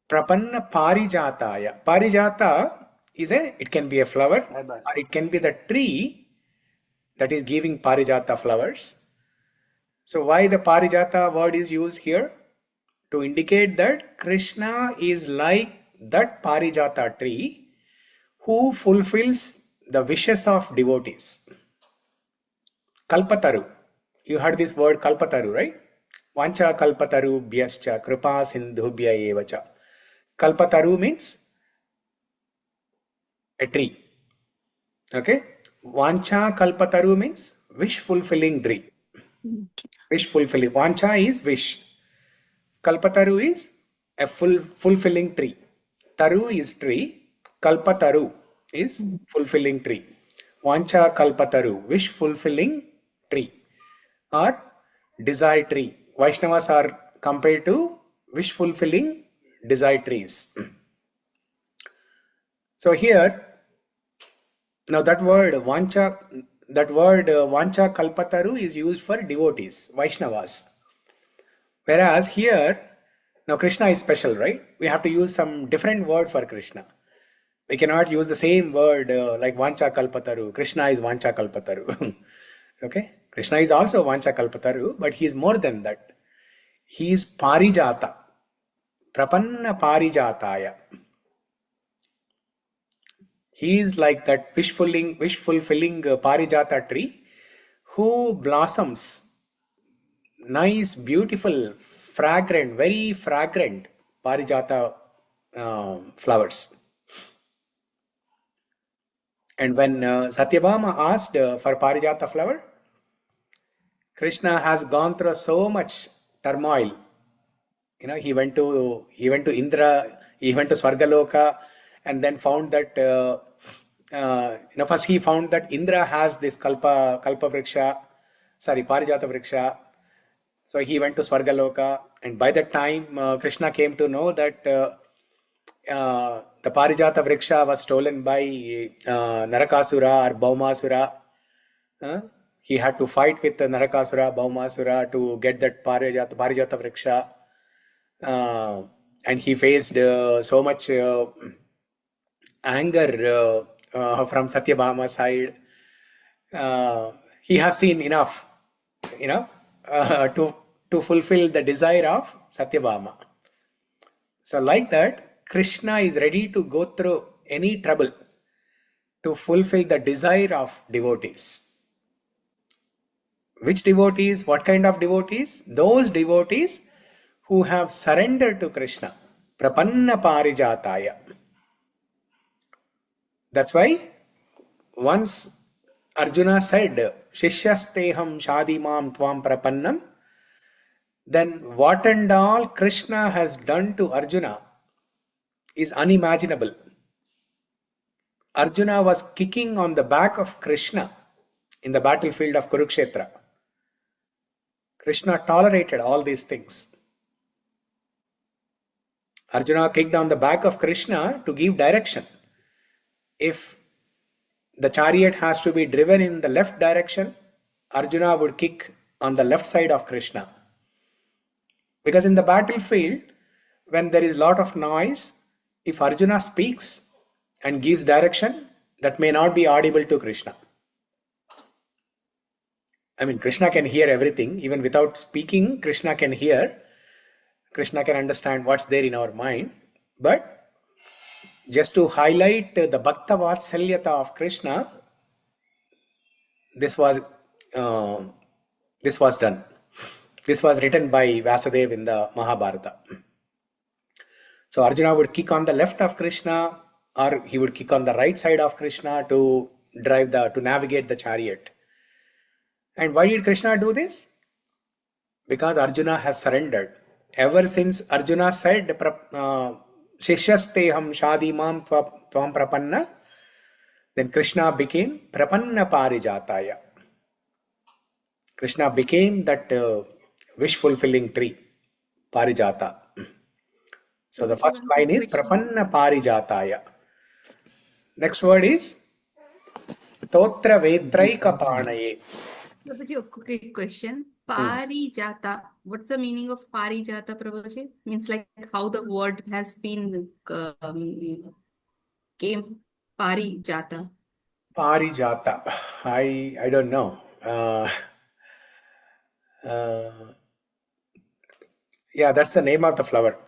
Prapanna parijataya. Parijata is it can be a flower or it can be the tree that is giving parijata flowers. So why the parijata word is used here? To indicate that Krishna is like that parijata tree who fulfills the wishes of devotees. Kalpataru. You heard this word kalpataru, right? Vancha kalpataru bhyascha kripa sindhubhya evacha. Kalpataru means a tree. Okay? Vancha kalpataru means wish fulfilling tree. Wish fulfilling. Vancha is wish. Kalpataru is a fulfilling tree. Taru is tree. Kalpataru is fulfilling tree. Vancha kalpataru, wish fulfilling tree or desire tree. Vaishnavas are compared to wish fulfilling desire trees. So here, now that word vancha kalpataru is used for devotees, Vaishnavas. Whereas here, now Krishna is special, right? We have to use some different word for Krishna. We cannot use the same word like vancha kalpataru. Krishna is vancha kalpataru. Okay? Krishna is also vancha kalpataru, but he is more than that. He is parijata. Prapanna parijataya. He is like that wish fulfilling parijata tree who blossoms nice, beautiful, fragrant, very fragrant parijata flowers. And when Satyabhama asked for parijata flower, Krishna has gone through so much turmoil. You know, he went to Indra, he went to Swargaloka, and then found that first he found that Indra has this parijata vriksha. So he went to Swargaloka, and by that time Krishna came to know that the parijata vriksha was stolen by Narakasura or Bhaumasura. He had to fight with Narakasura, Bhaumasura to get that parijata vriksha. And he faced so much anger from Satyabhama's side. He has seen enough, to fulfill the desire of Satyabhama. So like that, Krishna is ready to go through any trouble to fulfill the desire of devotees. Which devotees? What kind of devotees? Those devotees who have surrendered to Krishna. Prapanna parijataya. That's why once Arjuna said, Shishyasteham shadimam tvam prapannam, then what and all Krishna has done to Arjuna is unimaginable. Arjuna was kicking on the back of Krishna in the battlefield of Kurukshetra. Krishna tolerated all these things. Arjuna kicked on the back of Krishna to give direction. If the chariot has to be driven in the left direction, Arjuna would kick on the left side of Krishna. Because in the battlefield, when there is a lot of noise, if Arjuna speaks and gives direction, that may not be audible to Krishna. I mean, Krishna can hear everything. Even without speaking, Krishna can hear. Krishna can understand what's there in our mind. But just to highlight the Bhakta Vatsalyata of Krishna, this was done. This was written by Vyasadeva in the Mahabharata. So Arjuna would kick on the left of Krishna, or he would kick on the right side of Krishna to navigate the chariot. And why did Krishna do this? Because Arjuna has surrendered. Ever since Arjuna said, Shishyasteham shadimam tvam prapanna, then Krishna became prapanna parijataya. Krishna became that wish-fulfilling tree, parijata. So the first line is prapanna parijataya. Next word is totra vetraika panaye. Prabhuji, a quick question. Parijata. What's the meaning of parijata, Prabhuji? Means like how the word has been came. Parijata. Parijata. I don't know. Yeah, that's the name of the flower.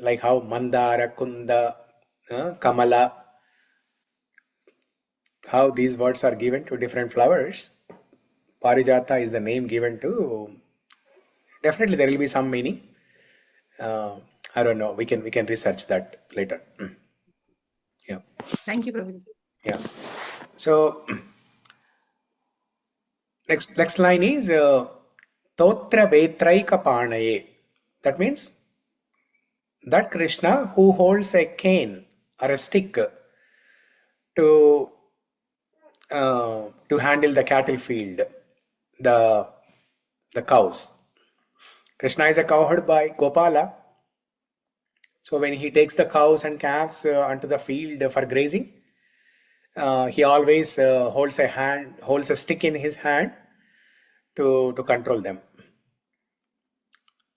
Like how Mandara, Kunda, Kamala, how these words are given to different flowers. Parijata is the name given to. Definitely there will be some meaning. I don't know. We can research that later. Yeah. Thank you, Prabhuji. Yeah. So next line is Totra Vetraika Panaye. That means that Krishna who holds a cane or a stick to handle the cattle field, the cows. Krishna is a cowherd by Gopala. So when he takes the cows and calves onto the field for grazing, he always holds a stick in his hand to control them.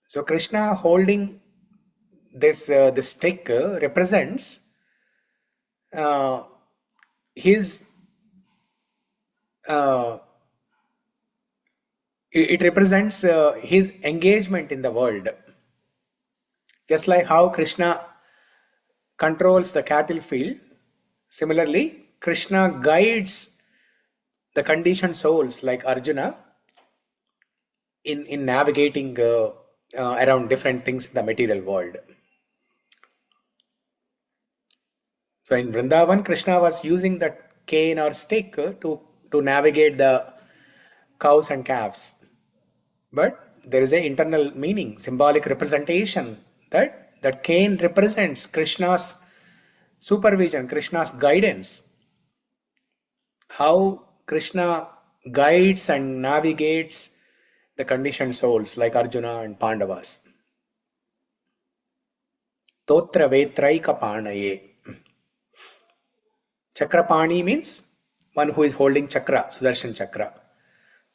So Krishna holding this stick represents his it represents his engagement in the world. Just like how Krishna controls the cattle field, similarly Krishna guides the conditioned souls like Arjuna in navigating around different things in the material world. So in Vrindavan, Krishna was using that cane or stick to navigate the cows and calves. But there is an internal meaning, symbolic representation that cane represents Krishna's supervision, Krishna's guidance. How Krishna guides and navigates the conditioned souls like Arjuna and Pandavas. Totra vetraika panaye. Chakrapani means one who is holding chakra, Sudarshan chakra.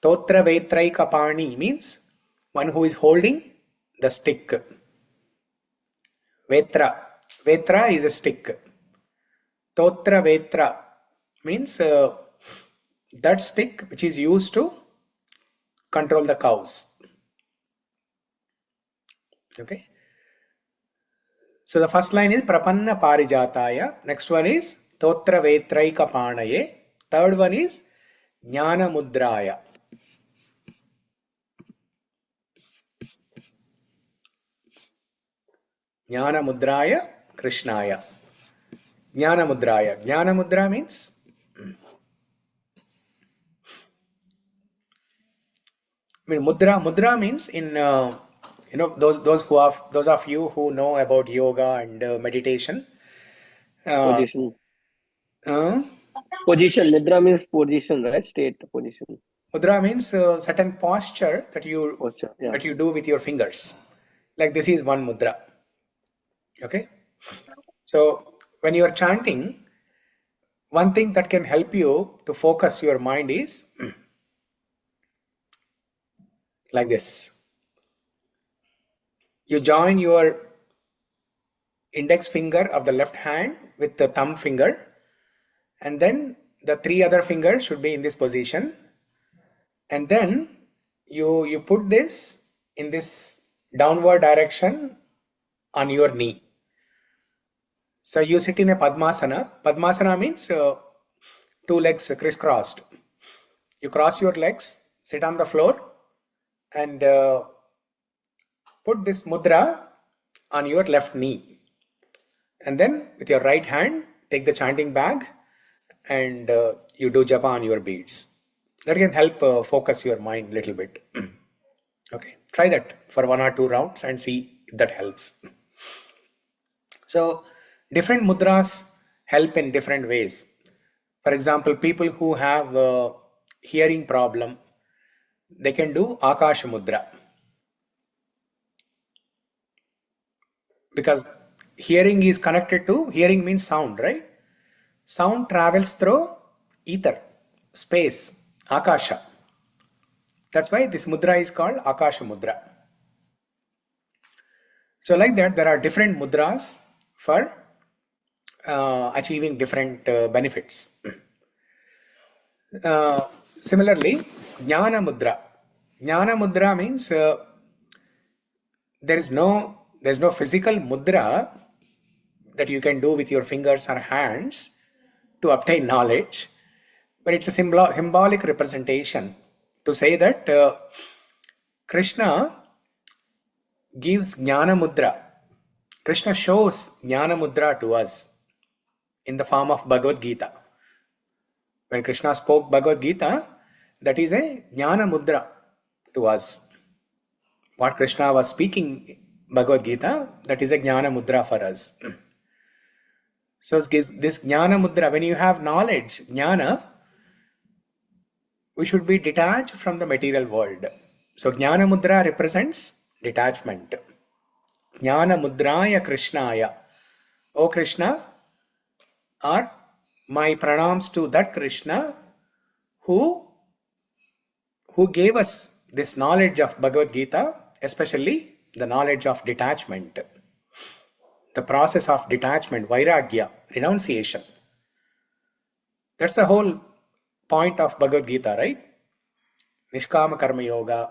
Totra vetraika pani means one who is holding the stick. Vetra is a stick. Totra vetra means that stick which is used to control the cows. Okay. So the first line is prapanna parijataya. Next one is totra vetraika panaye. Third one is jnana mudraya. Jnana mudraya Krishnaya. Jnana mudraya. Jnana mudra means mudra means in those of you who know about yoga and meditation. Position. Position. Nidra means position, right? State position. Mudra means certain posture that you do with your fingers. Like this is one mudra. Okay. So when you are chanting, one thing that can help you to focus your mind is like this. You join your index finger of the left hand with the thumb finger, and then the three other fingers should be in this position, and then you put this in this downward direction on your knee. So you sit in a Padmasana. Padmasana means 2 legs crisscrossed. You cross your legs, sit on the floor, and put this mudra on your left knee. And then with your right hand, take the chanting bag and you do japa on your beads. That can help focus your mind a little bit. Okay, try that for 1 or 2 rounds and see if that helps. So different mudras help in different ways. For example, people who have hearing problem, they can do Akasha mudra. Because hearing is connected to, hearing means sound, right? Sound travels through ether, space, Akasha. That's why this mudra is called Akasha mudra. So like that, there are different mudras for achieving different benefits. Similarly, jnana mudra. Jnana mudra means there's no physical mudra that you can do with your fingers or hands to obtain knowledge, but it's a symbolic representation to say that Krishna gives jnana mudra. Krishna shows jnana mudra to us in the form of Bhagavad Gita. When Krishna spoke Bhagavad Gita, that is a jnana mudra to us. What Krishna was speaking Bhagavad Gita, that is a jnana mudra for us. So this jnana mudra, when you have knowledge, jnana, we should be detached from the material world. So jnana mudra represents detachment. Jnana mudraya Krishnaya. O Krishna, or my pranams to that Krishna who gave us this knowledge of Bhagavad Gita, especially the knowledge of detachment, the process of detachment, vairagya, renunciation. That's the whole point of Bhagavad Gita, right? Nishkama karma yoga,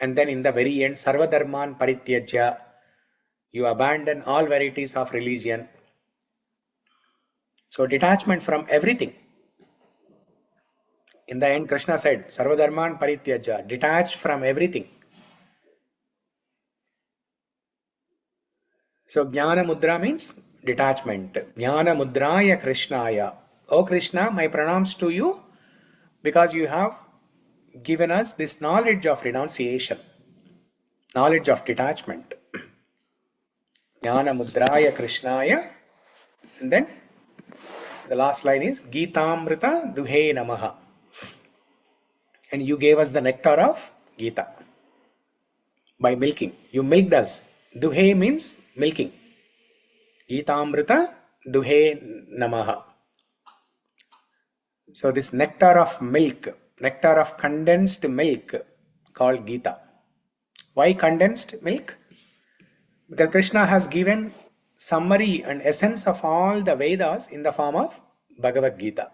and then in the very end, sarva dharman parityajya, you abandon all varieties of religion. So detachment from everything. In the end, Krishna said, sarva dharman parityajya, detached from everything. So jnana mudra means detachment. Jnana mudraya Krishnaya. O Krishna, my pranams to you because you have given us this knowledge of renunciation, knowledge of detachment. Jnana mudraya Krishnaya. And then the last line is Gitamrita duhe namaha. And you gave us the nectar of Gita by milking. You milked us. Duhe means milking. Gitamrita duhe namaha. So this nectar of milk, nectar of condensed milk called Gita. Why condensed milk? Because Krishna has given summary and essence of all the Vedas in the form of Bhagavad Gita.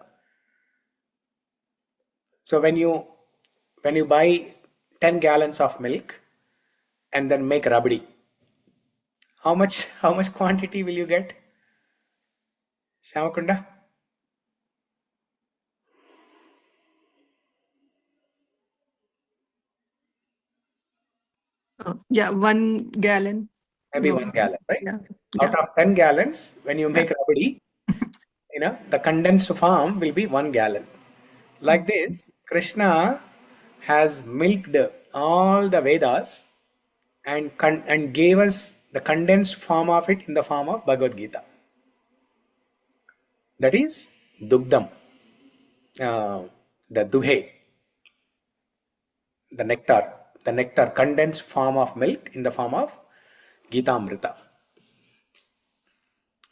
So when you buy 10 gallons of milk and then make rabdi, how much quantity will you get? Shamakunda? Yeah, 1 gallon. Maybe No. 1 gallon, right? Yeah. Out Yeah. of 10 gallons, when you make rabdi, the condensed form will be 1 gallon. Like this, Krishna has milked all the Vedas and gave us the condensed form of it in the form of Bhagavad Gita. That is Dugdam, the Duhe, the nectar condensed form of milk in the form of Gita Amrita.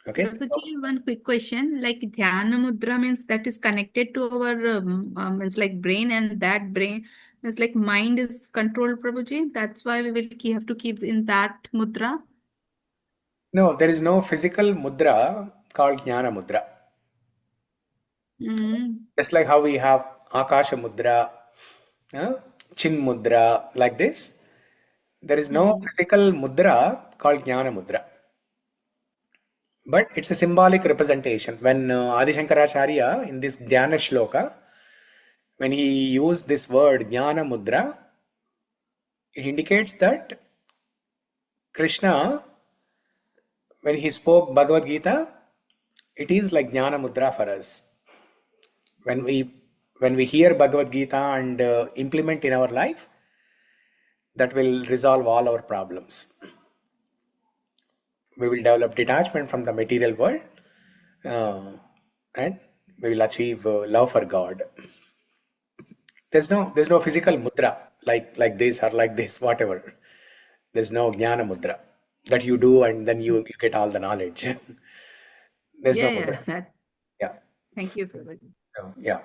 Okay. Prabhuji, one quick question. Like dhyana mudra means that is connected to our means like brain, and that brain is like mind is controlled, Prabhuji. That's why we will have to keep in that mudra. No, there is no physical mudra called Jnana mudra. Mm. Just like how we have Akasha mudra, chin mudra, like this. There is no physical mudra called jnana mudra, but it's a symbolic representation. When Adi Shankaracharya in this Dhyana shloka, when he used this word jnana mudra, it indicates that Krishna, when he spoke Bhagavad Gita, it is like jnana mudra for us. When we hear Bhagavad Gita and implement in our life, that will resolve all our problems. We will develop detachment from the material world, and we will achieve love for God. There's no physical mudra like this or like this, whatever. There's no jnana mudra that you do and then you get all the knowledge. There's no mudra. That. Yeah. Thank you, Prabhuji. Yeah.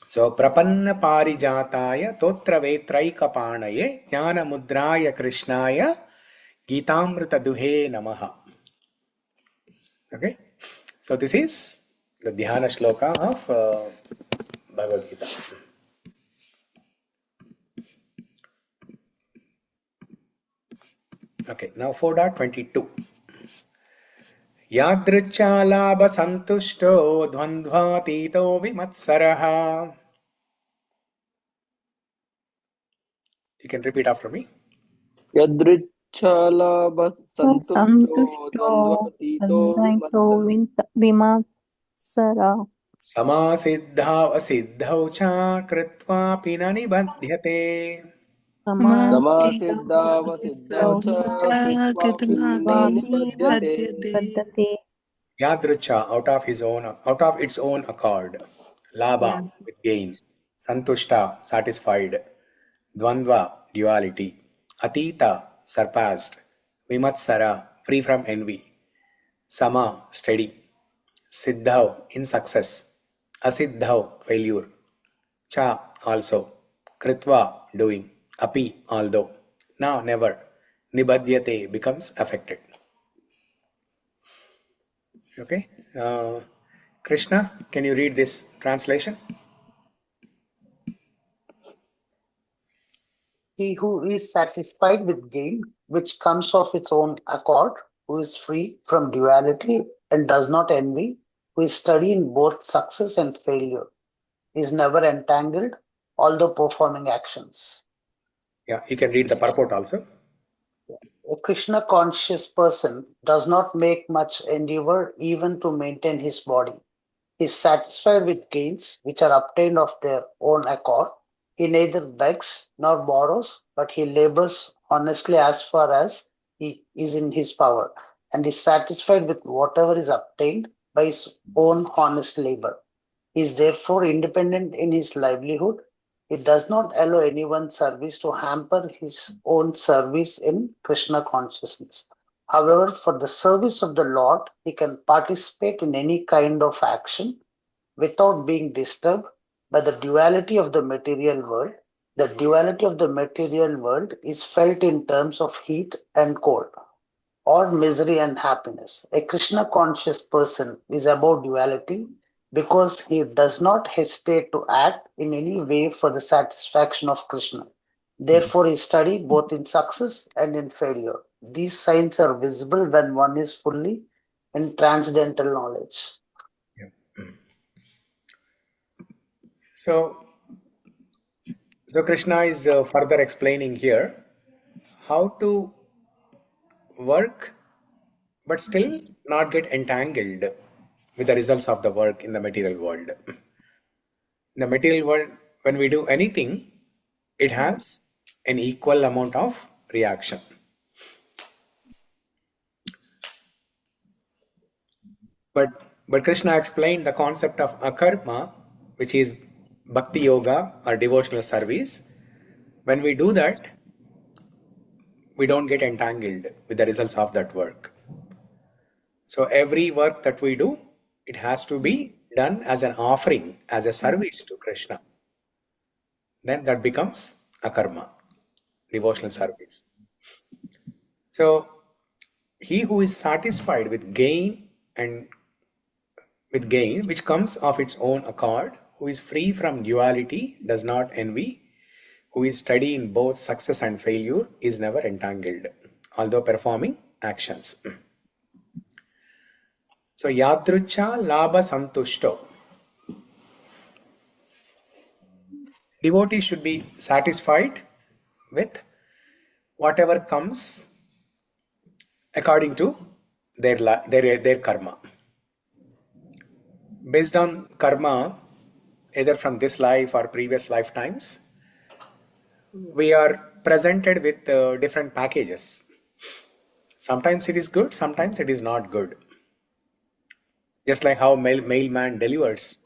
So prapanna parijataya totra vetraikapanaya jnana mudraya krishnaya gitamrita duhe namaha. Okay. So this is the dhyana shloka of Bhagavad Gita. Okay, now 4.22. yadṛcchā-lābha-santuṣṭo dvandvātīto vimatsaraḥ. You can repeat after me. yadṛcchā-lābha-santuṣṭo Santuṣṭo dvandvātīto vimatsaraḥ. Samasiddhāv asiddhau ca kṛtvāpi na nibadhyate. samaḥ siddhāv ca kṛtvāpi na kṛtvāpi nibadhyate. nibadhyate. Yadṛcchā, out of its own accord. Labha, with gain. Santuṣṭa, satisfied. Dvandva, duality. Atita, surpassed. Vimatsara, free from envy. Sama, steady. Siddhau, in success. Asiddhau, failure. Cha, also. Kṛtva, doing. Api, although. Na, never. Nibadhyate, becomes affected. Okay. Krishna, can you read this translation? He who is satisfied with gain, which comes of its own accord, who is free from duality and does not envy, who is steady in both success and failure, is never entangled, although performing actions. Yeah, you can read the purport also. A Krishna conscious person does not make much endeavor even to maintain his body. He is satisfied with gains which are obtained of their own accord. He neither begs nor borrows, but he labors honestly as far as he is in his power, and is satisfied with whatever is obtained by his own honest labor. He is therefore independent in his livelihood. He does not allow anyone's service to hamper his own service in Krishna consciousness. However, for the service of the Lord, he can participate in any kind of action without being disturbed by the duality of the material world. The duality of the material world is felt in terms of heat and cold, or misery and happiness. A Krishna conscious person is above duality because he does not hesitate to act in any way for the satisfaction of Krishna. Therefore, he studies both in success and in failure. These signs are visible when one is fully in transcendental knowledge. So Krishna is further explaining here how to work but still not get entangled with the results of the work in the material world. In the material world, when we do anything, it has an equal amount of reaction. But Krishna explained the concept of akarma, which is bhakti yoga or devotional service. When we do that, we don't get entangled with the results of that work. So every work that we do, it has to be done as an offering, as a service to Krishna. Then that becomes akarma, devotional service. So he who is satisfied with gain which comes of its own accord, who is free from duality, does not envy, who is steady in both success and failure is never entangled, although performing actions. So yadṛcchā-lābha-santuṣṭo. Devotees should be satisfied with whatever comes according to their karma. Based on karma, either from this life or previous lifetimes, we are presented with different packages. Sometimes it is good, sometimes it is not good. Just like how mailman delivers.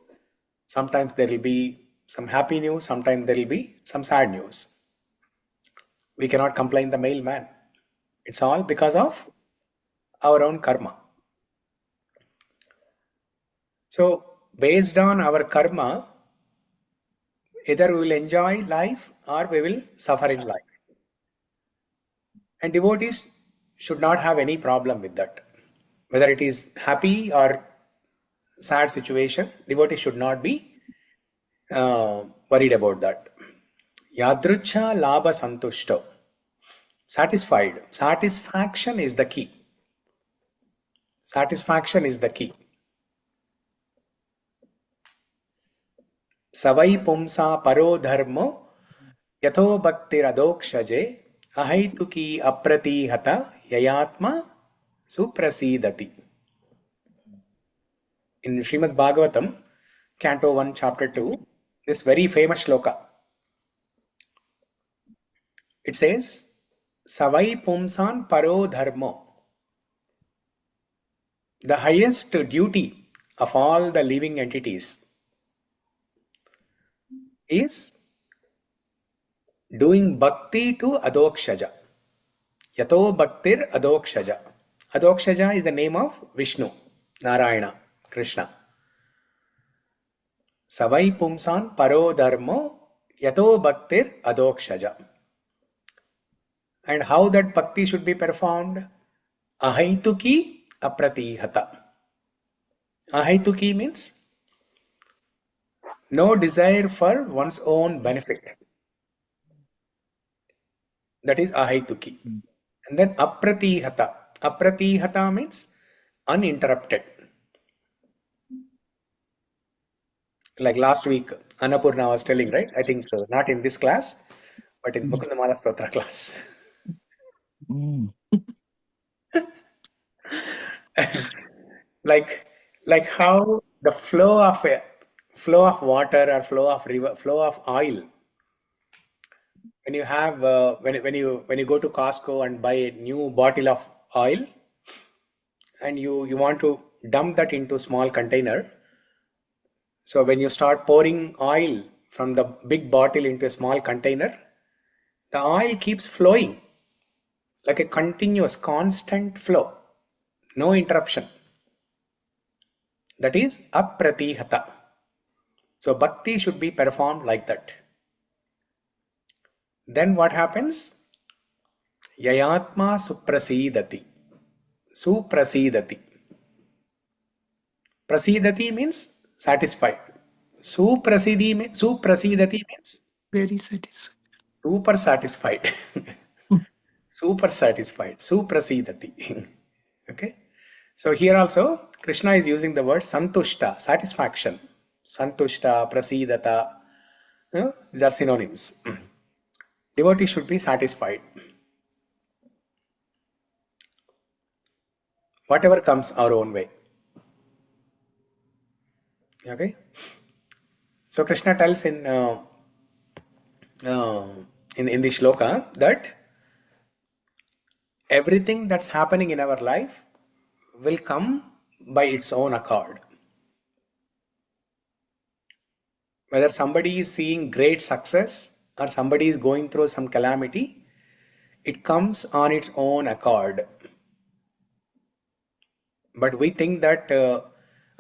Sometimes there will be some happy news, sometimes there will be some sad news. We cannot complain the mailman. It's all because of our own karma. So based on our karma, either we will enjoy life or we will suffer in life. And devotees should not have any problem with that. Whether it is happy or sad situation, devotees should not be worried about that. Yadṛcchā-lābha-santuṣṭo. Satisfied. Satisfaction is the key. Satisfaction is the key. Savai pumsa paro dharmo yatho bhaktir adokṣaje ahaituki apratihata yayatma suprasidati. In Srimad Bhagavatam, Canto 1, Chapter 2, this very famous shloka. It says, Savai pumsan paro dharmo. The highest duty of all the living entities is doing bhakti to adokṣaja. Yato bhaktir adokṣaja. Adokṣaja is the name of Vishnu, Narayana, Krishna. Savai pumsan paro dharmo yato bhaktir adokṣaja. And how that bhakti should be performed? Ahaituki apratihata. Ahaituki means no desire for one's own benefit. That is ahaituki. And then apratihata. Apratihata means uninterrupted. Like last week, Annapurna was telling, right? I think not in this class, but in Mukundamala Stotra class. like how the flow of water or flow of river, flow of oil. When you have when you go to Costco and buy a new bottle of oil, and you want to dump that into a small container. So when you start pouring oil from the big bottle into a small container, the oil keeps flowing like a continuous, constant flow, no interruption. That is apratihata. So bhakti should be performed like that. Then what happens? Yayatma suprasidati. Suprasidati. Prasidati means satisfied. Suprasidati means Very satisfied. super satisfied. Super satisfied. Suprasidati. Okay. So here also Krishna is using the word santuṣṭa, satisfaction. Santuṣṭa, prasidata. These are synonyms. Devotee should be satisfied. Whatever comes our own way. Okay. So Krishna tells in the shloka that everything that's happening in our life will come by its own accord. Whether somebody is seeing great success or somebody is going through some calamity, it comes on its own accord. But we think that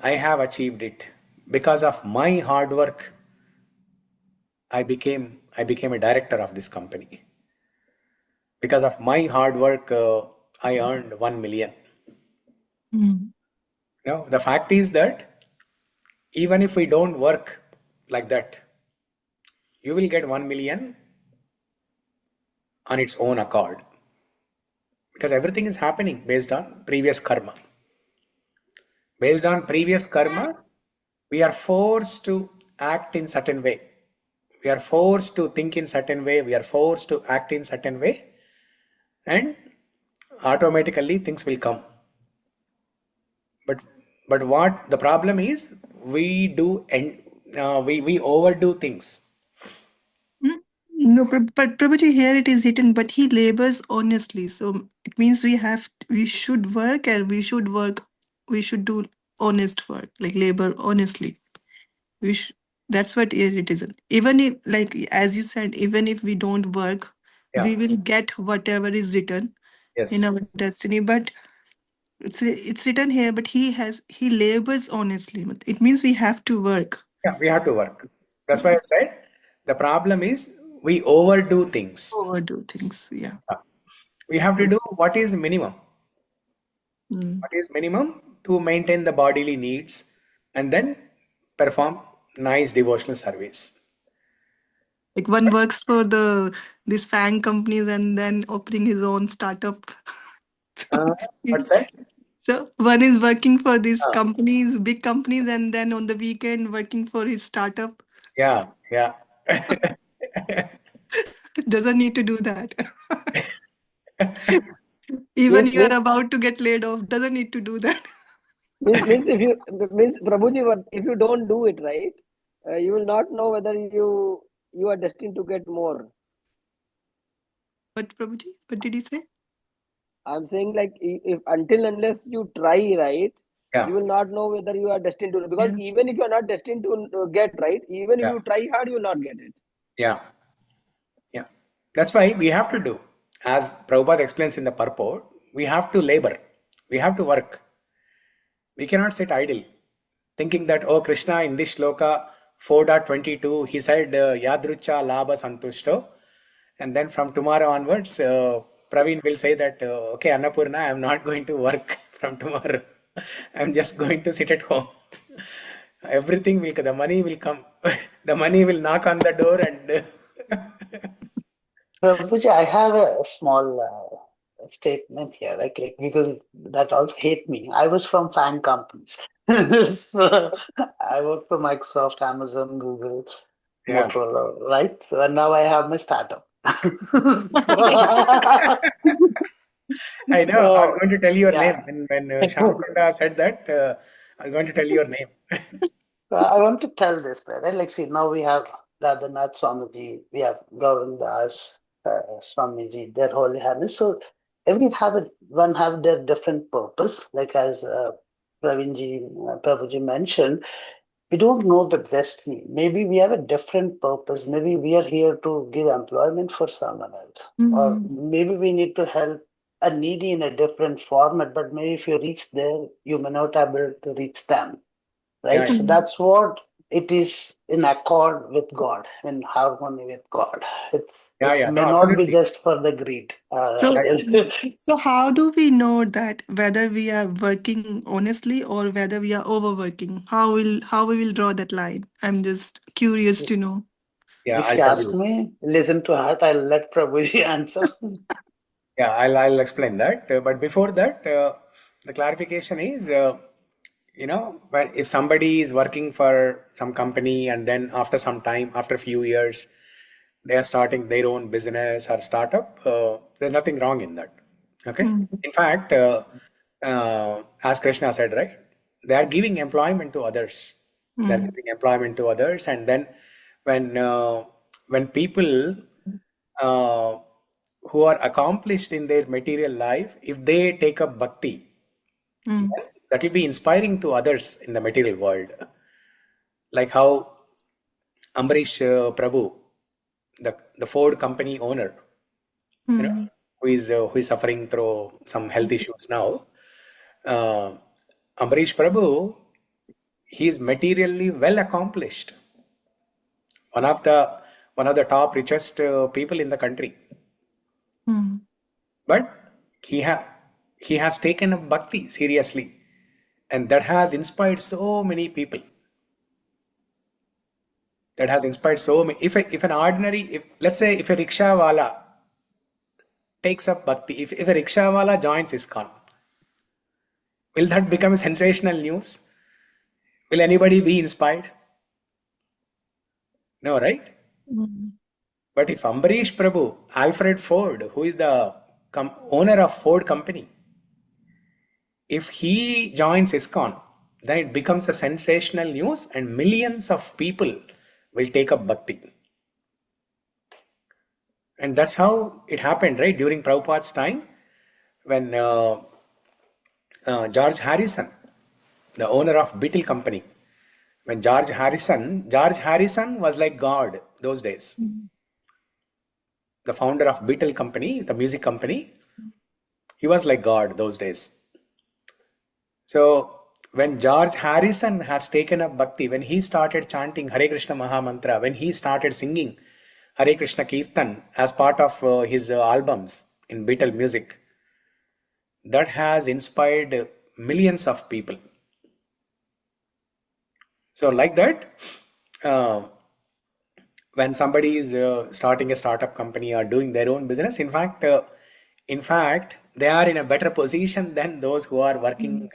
I have achieved it. Because of my hard work, I became a director of this company. Because of my hard work, I earned 1 million. No, the fact is that even if we don't work like that, you will get 1 million on its own accord, because everything is happening based on previous karma. Based on previous karma, we are forced to act in certain way. We are forced to think in certain way. We are forced to act in certain way, and automatically things will come. But what the problem is, we do and we overdo things. No, but Prabhuji, here it is written, but he labors honestly. So it means we should work, and we should do honest work, like labor honestly. That's what here it is. Even if, like as you said, even if we don't work, Yeah. we will get whatever is written in Yes. our destiny. But it's written here, but he labors honestly. It means we have to work. Yeah, we have to work. That's why I said the problem is we overdo things. Overdo things. Yeah. We have to do what is minimum. What is minimum to maintain the bodily needs, and then perform nice devotional service. Like one works for these FANG companies and then opening his own startup. What's that? So one is working for these companies, big companies, and then on the weekend working for his startup. Yeah, yeah. Doesn't need to do that. Even you are about to get laid off, doesn't need to do that. means Prabhuji, if you don't do it right, you will not know whether you are destined to get more. But Prabhuji, what did he say? I'm saying, like, if until unless you try right, Yeah. you will not know whether you are destined to, because even if you are not destined to get right, even if you try hard, you will not get it. Yeah. Yeah. That's why we have to do, as Prabhupada explains in the purport, we have to labor. We have to work. We cannot sit idle, thinking that, oh, Krishna in this shloka 4.22, he said, yadṛcchā-lābha-santuṣṭo. And then from tomorrow onwards, Praveen will say that, okay, Annapurna, I'm not going to work from tomorrow. I'm just going to sit at home. Everything will, the money will come. The money will knock on the door and... Prabhuji, I have a small statement here, like, because that also hit me. I was from FANG companies. So I worked for Microsoft, Amazon, Google, Yeah. Motorola, right? So now I have my startup. I know. I was going to tell your name. When Shamkunda said that, I was going to tell your name. I want to tell this, right? Like, see, now we have Radhanath Swamiji, we have Govindas Swamiji, their Holy Highness. So one have their different purpose. Like as Prabhuji mentioned, we don't know the destiny. Maybe we have a different purpose. Maybe we are here to give employment for someone else. Or maybe we need to help a needy in a different format, but maybe if you reach there, you may not be able to reach them. Right? Yeah. So that's what it is, in accord with God, in harmony with God. It may not be just for the greed. So how do we know that whether we are working honestly or whether we are overworking? How we will draw that line? I'm just curious to know. Yeah, if you ask me, listen to heart. I'll let Prabhuji answer. Yeah, I'll explain that. But before that, the clarification is, when if somebody is working for some company and then after some time, after a few years, they are starting their own business or startup, there's nothing wrong in that. Okay. In fact, as Krishna said, right, they are giving employment to others. They are giving employment to others, and then when people who are accomplished in their material life, if they take up bhakti, that will be inspiring to others in the material world. Like how Ambarish Prabhu, the Ford company owner, who is suffering through some health issues now. Ambarish Prabhu, he is materially well accomplished. One of the top richest people in the country. But he has taken up bhakti seriously, and that has inspired so many people. That has inspired so many. If an ordinary, let's say if a rickshaw wala takes up bhakti, if a rickshawala joins ISKCON, will that become sensational news? Will anybody be inspired? No, right? Mm. But if Ambarish Prabhu, Alfred Ford, who is the owner of Ford company, if he joins ISKCON, then it becomes a sensational news and millions of people will take up bhakti. And that's how it happened, right? During Prabhupada's time, when George Harrison, the owner of Beatle company, when George Harrison was like God those days. The founder of Beatle company, the music company, he was like God those days. So when George Harrison has taken up bhakti, when he started chanting Hare Krishna Mahamantra, when he started singing Hare Krishna Kirtan as part of his albums in Beatle music, that has inspired millions of people. So like that, when somebody is starting a startup company or doing their own business, in fact, they are in a better position than those who are working,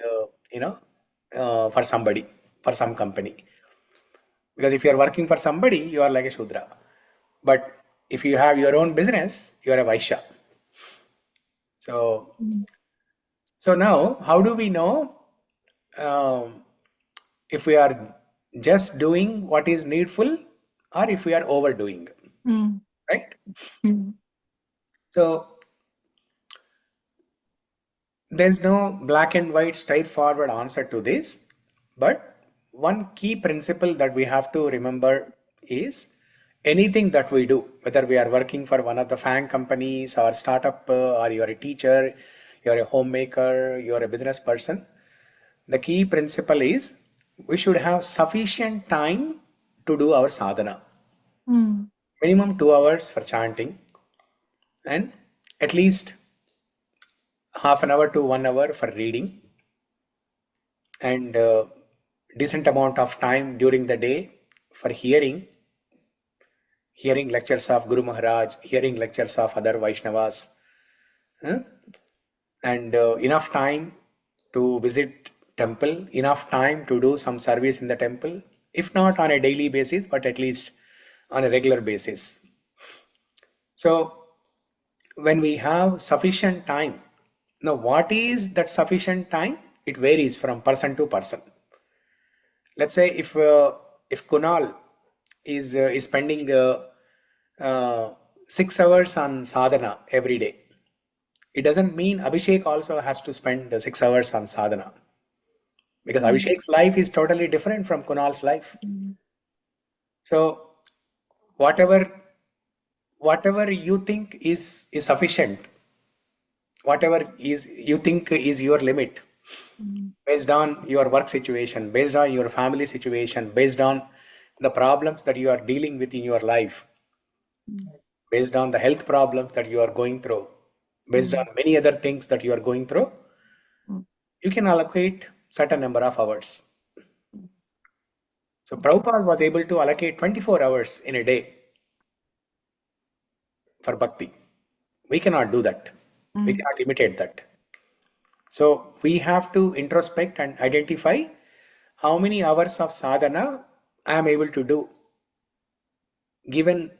for somebody, for some company. Because if you are working for somebody, you are like a Shudra. But if you have your own business, you are a Vaishya. So now, how do we know if we are just doing what is needful or if we are overdoing? Right? So there's no black and white straightforward answer to this, but one key principle that we have to remember is anything that we do, whether we are working for one of the FANG companies or startup, or you're a teacher, you're a homemaker, you're a business person, the key principle is we should have sufficient time to do our sadhana. Minimum 2 hours for chanting and at least half an hour to 1 hour for reading, and decent amount of time during the day for hearing lectures of Guru Maharaj, hearing lectures of other Vaishnavas, and enough time to visit temple, enough time to do some service in the temple, if not on a daily basis, but at least on a regular basis. So when we have sufficient time, now what is that sufficient time? It varies from person to person. Let's say if Kunal is spending 6 hours on sadhana every day, it doesn't mean Abhishek also has to spend 6 hours on sadhana, because Abhishek's life is totally different from Kunal's life. So whatever you think is sufficient, whatever you think is your limit, based on your work situation, based on your family situation, based on the problems that you are dealing with in your life, based on the health problems that you are going through, based on many other things that you are going through, you can allocate certain number of hours. So Prabhupada was able to allocate 24 hours in a day for bhakti. We cannot do that. We cannot imitate that. So we have to introspect and identify how many hours of sadhana I am able to do, given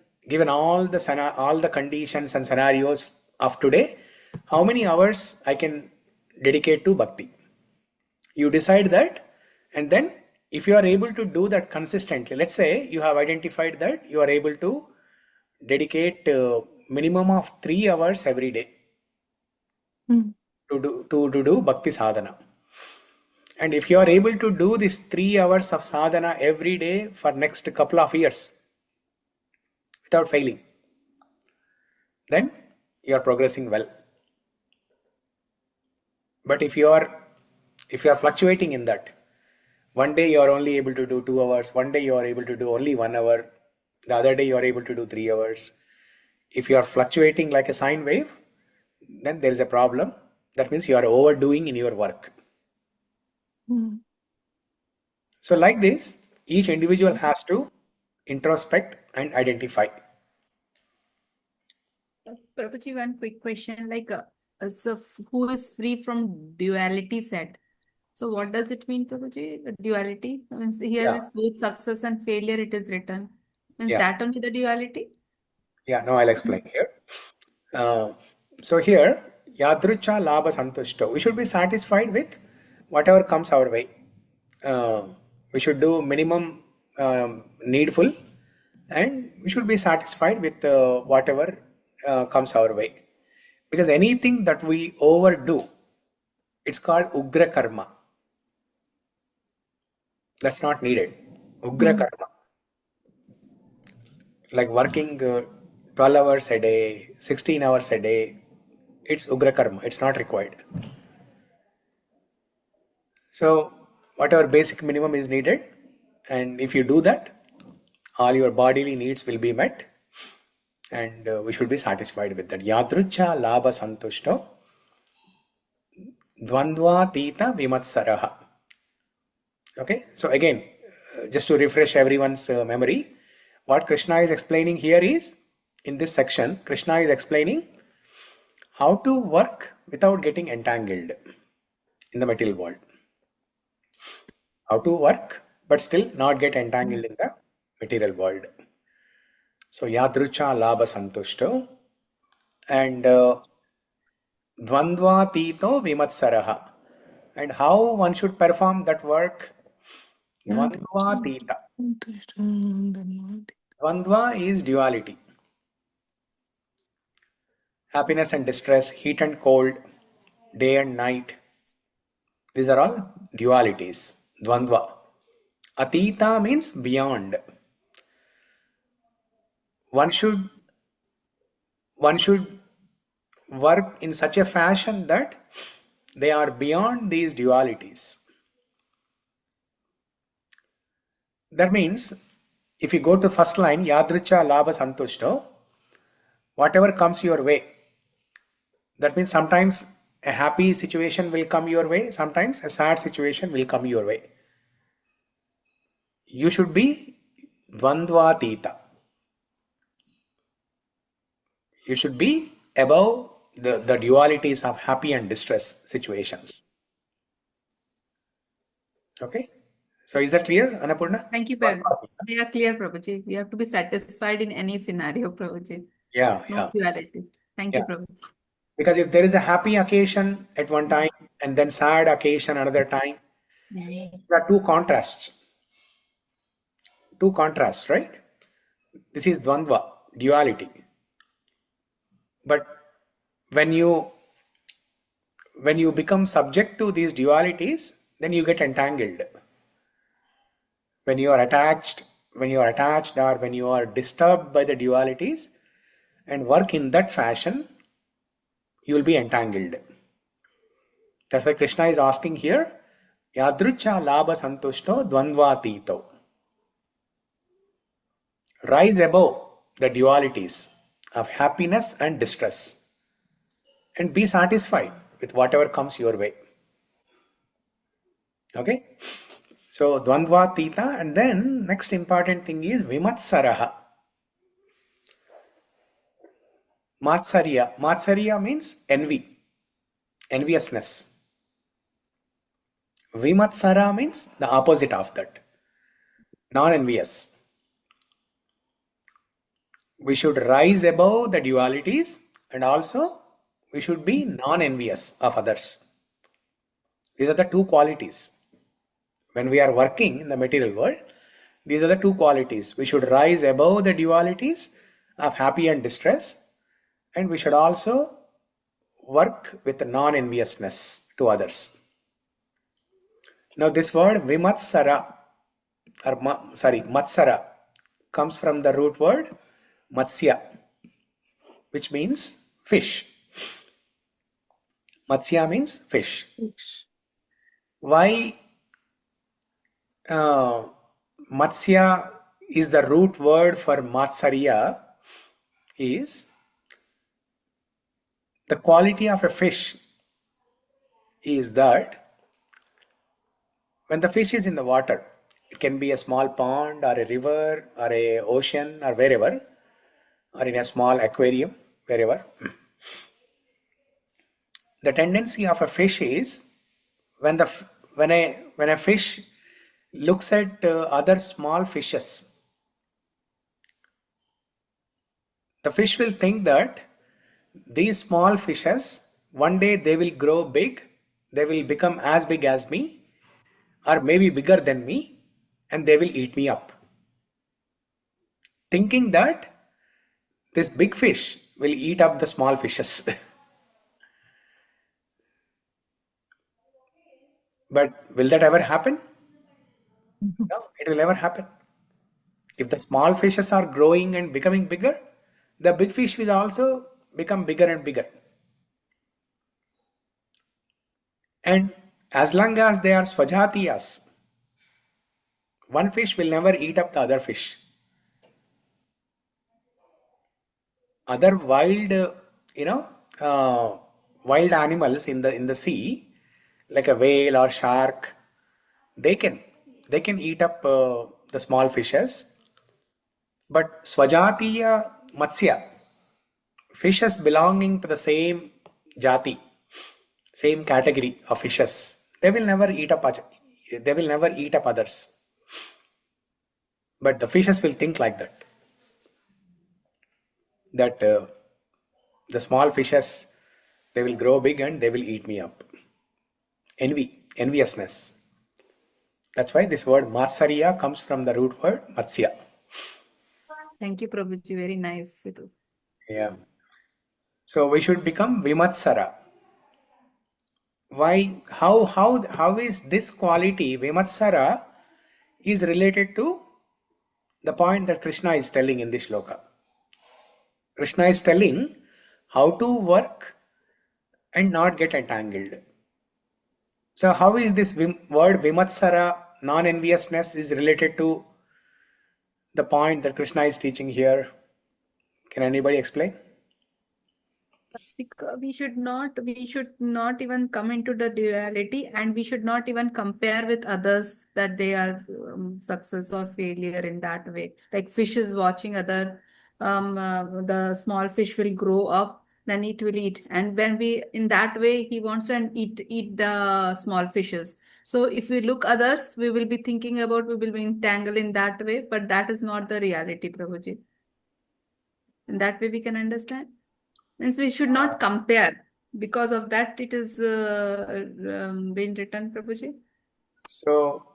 all the conditions and scenarios of today. How many hours I can dedicate to bhakti? You decide that, and then if you are able to do that consistently, let's say you have identified that you are able to dedicate minimum of 3 hours every day to do bhakti sadhana. And if you are able to do this 3 hours of sadhana every day for next couple of years without failing, then you are progressing well. But if you are fluctuating in that, one day you are only able to do 2 hours, one day you are able to do only 1 hour, the other day you are able to do 3 hours. If you are fluctuating like a sine wave, then there is a problem. That means you are overdoing in your work. So like this, each individual has to introspect and identify. Prabhuji, one quick question. Who is free from duality set? So what does it mean, Prabhuji? The duality? Means here Yeah, is both success and failure, it is written. Means yeah, that only the duality? yeah. Now I'll explain here. So here, yadṛcchā-lābha-santuṣṭo. We should be satisfied with whatever comes our way. We should do minimum needful, and we should be satisfied with whatever comes our way. Because anything that we overdo, it's called ugra karma. That's not needed. Ugra karma, like working 12 hours a day, 16 hours a day, it's ugra karma. It's not required. So whatever basic minimum is needed, and if you do that, all your bodily needs will be met, and we should be satisfied with that. Yadṛcchā-lābha-santuṣṭo dvandvātīto vimatsaraḥ. Okay, so again, just to refresh everyone's memory, what Krishna is explaining here is, in this section, Krishna is explaining how to work without getting entangled in the material world. How to work, but still not get entangled in the material world. So yadṛcchā-lābha-santuṣṭo and dvandvātīto vimatsaraḥ. And how one should perform that work? Dvandvātīta. Dvandva is duality. Happiness and distress, heat and cold, day and night. These are all dualities. Dvandva. Atita means beyond. One should work in such a fashion that they are beyond these dualities. That means, if you go to first line, yadṛcchā-lābha-santuṣṭo, whatever comes your way, that means sometimes a happy situation will come your way, sometimes a sad situation will come your way. You should be dvandvātīta. You should be above the dualities of happy and distress situations. Okay? So is that clear, Annapurna? Thank you, Prabhuji. We are clear, Prabhuji. We have to be satisfied in any scenario, Prabhuji. Yeah, No yeah. dualities. Thank you, Prabhuji. Because if there is a happy occasion at one time and then sad occasion another time, there are two contrasts. Two contrasts, right? This is dvandva, duality. But when you become subject to these dualities, then you get entangled. When you are attached, or when you are disturbed by the dualities and work in that fashion, you will be entangled. That's why Krishna is asking here, yadṛcchā-lābha-santuṣṭo dvandvātīto. Rise above the dualities of happiness and distress and be satisfied with whatever comes your way. Okay? So dvandvātīta, and then next important thing is vimatsaraḥ. Matsarya means envy, enviousness. Vimatsara means the opposite of that, non-envious. We should rise above the dualities, and also we should be non-envious of others. These are the two qualities. When we are working in the material world, these are the two qualities. We should rise above the dualities of happy and distress, and we should also work with non-enviousness to others. Now this word vimatsara, matsara, comes from the root word matsya, which means fish. Matsya means fish. Why matsya is the root word for matsarya is the quality of a fish is that when the fish is in the water, it can be a small pond or a river or a ocean or wherever, or in a small aquarium wherever. The tendency of a fish is when a fish looks at other small fishes, the fish will think that these small fishes, one day they will grow big, they will become as big as me, or maybe bigger than me, and they will eat me up. Thinking that this big fish will eat up the small fishes. But will that ever happen? No, it will never happen. If the small fishes are growing and becoming bigger, the big fish will also become bigger and bigger. And as long as they are swajatiyas, one fish will never eat up the other fish. Other wild, wild animals in the sea, like a whale or shark, they can eat up the small fishes. But swajatiya matsya, fishes belonging to the same jati, same category of fishes, they will never eat up others. But the fishes will think like that the small fishes, they will grow big and they will eat me up. Enviousness. That's why this word matsarya comes from the root word matsya. Thank you, Prabhuji. Very nice. Yeah. So we should become vimatsara. Why? How is this quality vimatsara is related to the point that Krishna is telling in this shloka? Krishna is telling how to work and not get entangled. So how is this word vimatsara, non-enviousness, is related to the point that Krishna is teaching here? Can anybody explain? Because we should not even come into the duality, and we should not even compare with others that they are success or failure in that way. Like fish is watching other, the small fish will grow up, then it will eat. And when we, in that way, he wants to eat the small fishes. So if we look others, we will be thinking about, we will be entangled in that way, but that is not the reality, Prabhuji. In that way we can understand. Means we should not compare. Because of that, it is been written, Prabhuji. So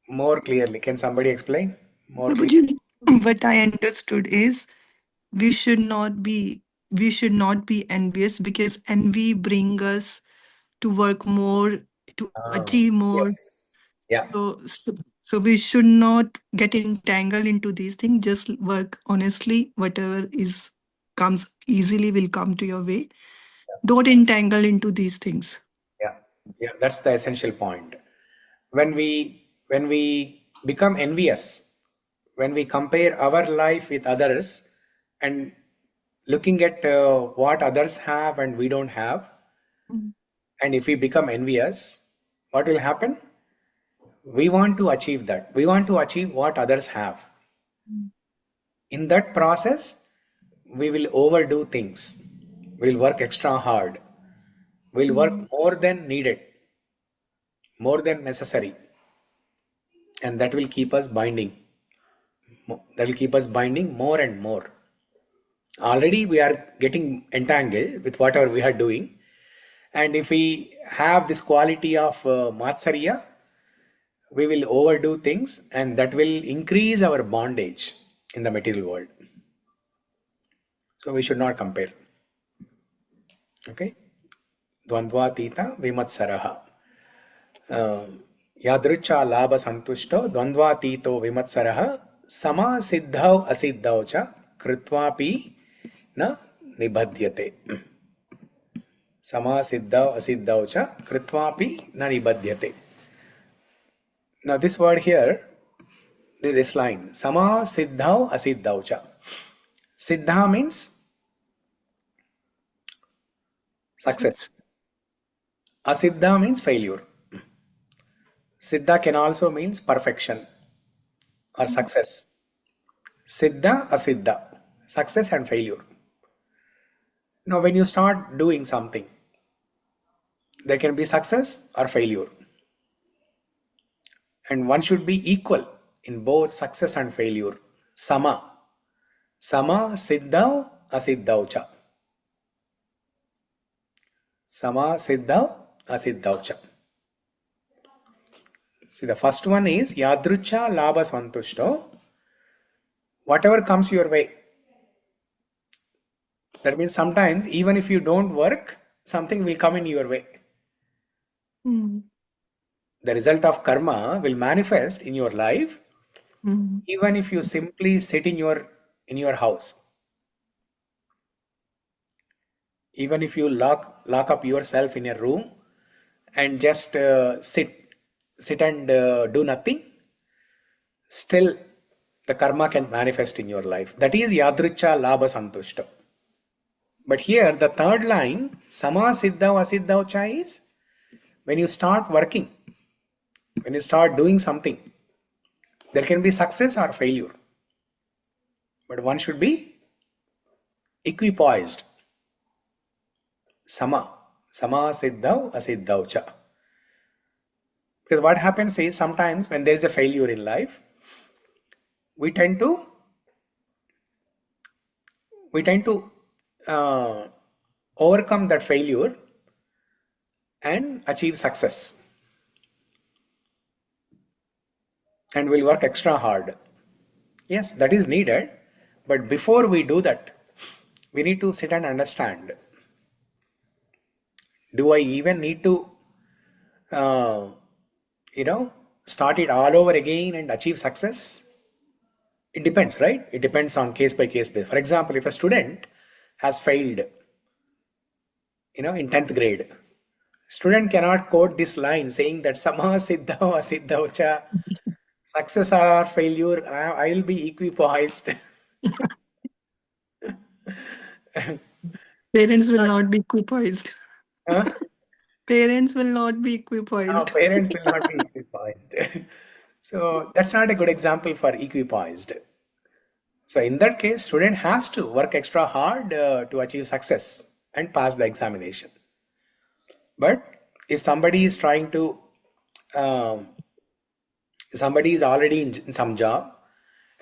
more clearly, can somebody explain more clearly? Prabhuji, what I understood is we should not be envious, because envy brings us to work more, to achieve more. Yes. Yeah. So we should not get entangled into these things. Just work honestly. Whatever comes easily will come to your way. Don't entangle into these things. Yeah, that's the essential point. When we become envious, when we compare our life with others and looking at what others have and we don't have, and if we become envious, what will happen? We want to achieve that. We want to achieve what others have. In that process, we will overdo things. We'll work extra hard. We'll work more than needed, more than necessary. And that will keep us binding. That will keep us binding more and more. Already we are getting entangled with whatever we are doing. And if we have this quality of matsarya, we will overdo things, and that will increase our bondage in the material world. So we should not compare. Okay? Dvandvātīto vimatsaraḥ. yadṛcchā-lābha-santuṣṭo dvandvātīto vimatsaraḥ siddhāv asiddhau ca kṛtvāpi na nibadhyate. siddhāv asiddhau ca kṛtvāpi na nibadhyate. Now this word here, this line, siddhāv asiddhau ca. Siddha means success. Asiddha means failure. Siddha can also means perfection or success. Siddha, asiddha, success and failure. Now, when you start doing something, there can be success or failure. And one should be equal in both success and failure. Sama. Sama siddhāv asiddhau cha. Sama siddhāv asiddhau cha. See, the first one is yadṛcchā-lābha-santuṣṭo. Whatever comes your way. That means sometimes even if you don't work, something will come in your way. Mm. The result of karma will manifest in your life, Mm. even if you simply sit in your house. Even if you lock up yourself in a room and just sit and do nothing, still the karma can manifest in your life. That is yadṛcchā-lābha-santuṣṭo. But here the third line, sama siddhau asiddhau cha, is when you start working, when you start doing something, there can be success or failure. But one should be equipoised. Sama siddhau asiddhau cha. Because what happens is sometimes when there is a failure in life, we tend to overcome that failure and achieve success. And we'll work extra hard. Yes, that is needed. But before we do that, we need to sit and understand. Do I even need to, start it all over again and achieve success? It depends, right? It depends on case by case basis. For example, if a student has failed, in 10th grade, student cannot quote this line saying that sama siddhau asiddhau cha, success or failure, I will be equipoised. Parents will not be equipoised. Huh? Parents will not be equipoised. Parents will not be equipoised. So that's not a good example for equipoised. So in that case, student has to work extra hard to achieve success and pass the examination. But if somebody is trying to, somebody is already in some job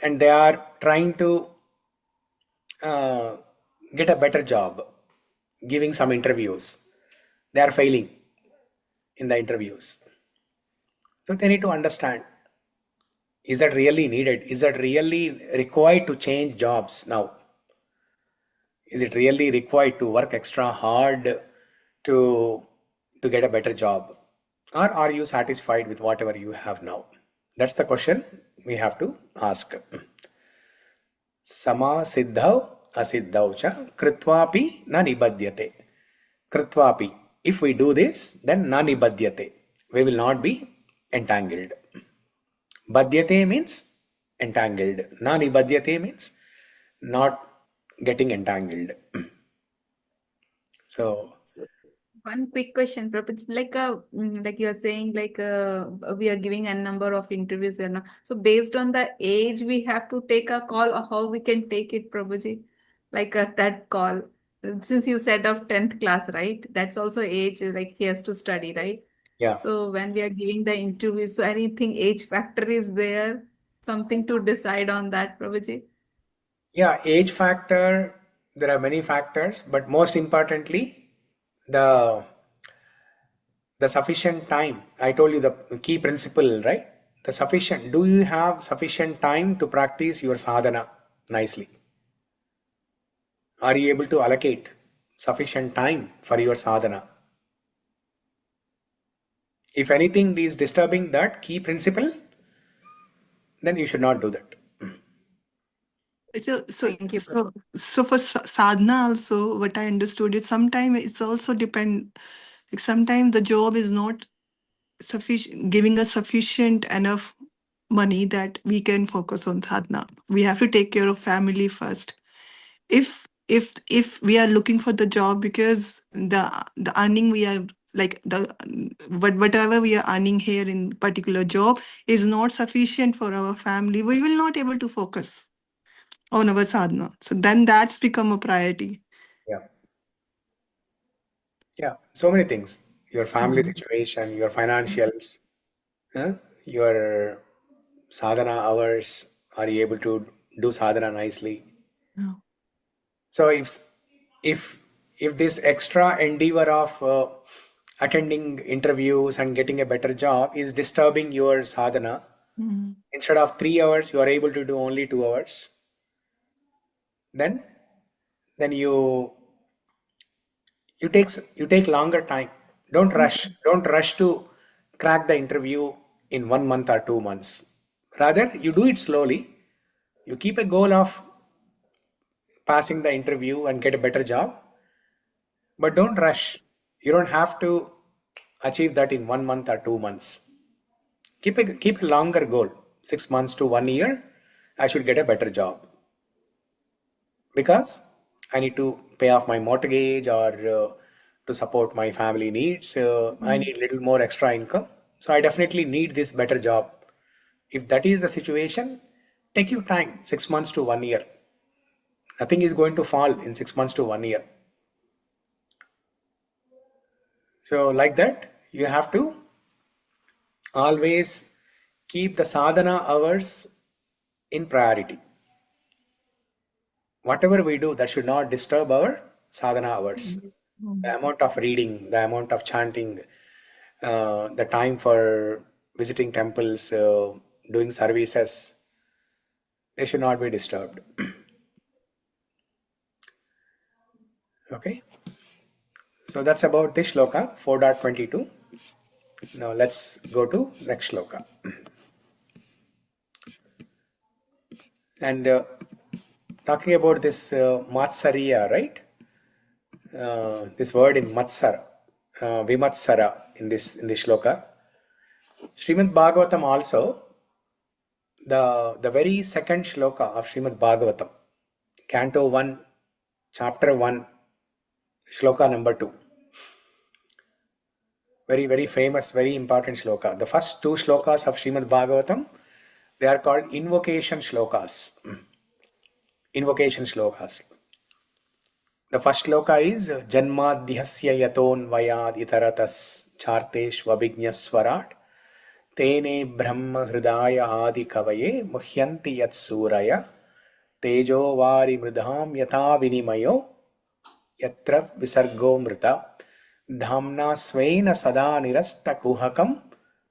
and they are trying to get a better job, giving some interviews, they are failing in the interviews. So they need to understand, is that really needed? Is that really required to change jobs now? Is it really required to work extra hard to get a better job? Or are you satisfied with whatever you have now? That's the question we have to ask. Sama siddhau asiddhau cha kṛtvāpi na nibadhyate. Kṛtvāpi. If we do this, then na nibadhyate. We will not be entangled. Badhyate means entangled. Na nibadhyate means not getting entangled. So one quick question, Prabhupada. Like you're saying, we are giving a number of interviews here now. So based on the age, we have to take a call, or how we can take it, Prabhuji? That call. Since you said of 10th class, right? That's also age, like he has to study, right? yeah. So when we are giving the interview, so anything age factor is there? Something to decide on that, Prabhuji? Yeah, age factor, there are many factors, but most importantly, the sufficient time. I told you the key principle, right? Do you have sufficient time to practice your sadhana nicely? Are you able to allocate sufficient time for your sadhana? If anything is disturbing that key principle, then you should not do that. Thank you, So for sadhana also, what I understood is sometimes it's also depend. Like sometimes the job is not sufficient, giving us sufficient enough money that we can focus on sadhana. We have to take care of family first. If we are looking for the job because the earning we are like whatever we are earning here in particular job is not sufficient for our family, we will not able to focus on our sadhana. So then that's become a priority. Yeah. Yeah, so many things. Your family situation, your financials, your sadhana hours. Are you able to do sadhana nicely? Yeah. So if if this extra endeavor of attending interviews and getting a better job is disturbing your sadhana, Mm. instead of 3 hours, you are able to do only 2 hours. Then you take longer time. Don't rush. Don't rush to crack the interview in 1 month or 2 months. Rather, you do it slowly. You keep a goal of passing the interview and get a better job, but don't rush. You don't have to achieve that in 1 month or 2 months. Keep a longer goal. 6 months to 1 year. I should get a better job because I need to pay off my mortgage or to support my family needs. I need little more extra income. So I definitely need this better job. If that is the situation, take your time, 6 months to 1 year. Nothing is going to fall in 6 months to 1 year. So like that, you have to always keep the sadhana hours in priority. Whatever we do, that should not disturb our sadhana hours. The amount of reading, the amount of chanting, the time for visiting temples, doing services, they should not be disturbed. Okay, so that's about this shloka 4.22. Now let's go to next shloka. And talking about this matsariya, right? This word in matsara, vimatsaraḥ in this shloka. Srimad Bhagavatam also, the very second shloka of Srimad Bhagavatam, Canto 1, Chapter 1, shloka number 2. Very, very famous, very important shloka. The first two shlokas of Srimad Bhagavatam, they are called invocation shlokas. Invocation shlokas. The first shloka is Janmadhyasya yatonvayad itaratas charteshvabhignaswarat tene brahma hridaya adi kavaye muhyanti yat suraya tejo vari mridham yata vinimayo yatra visargo mrita dhamna svena sada nirasta kuhakam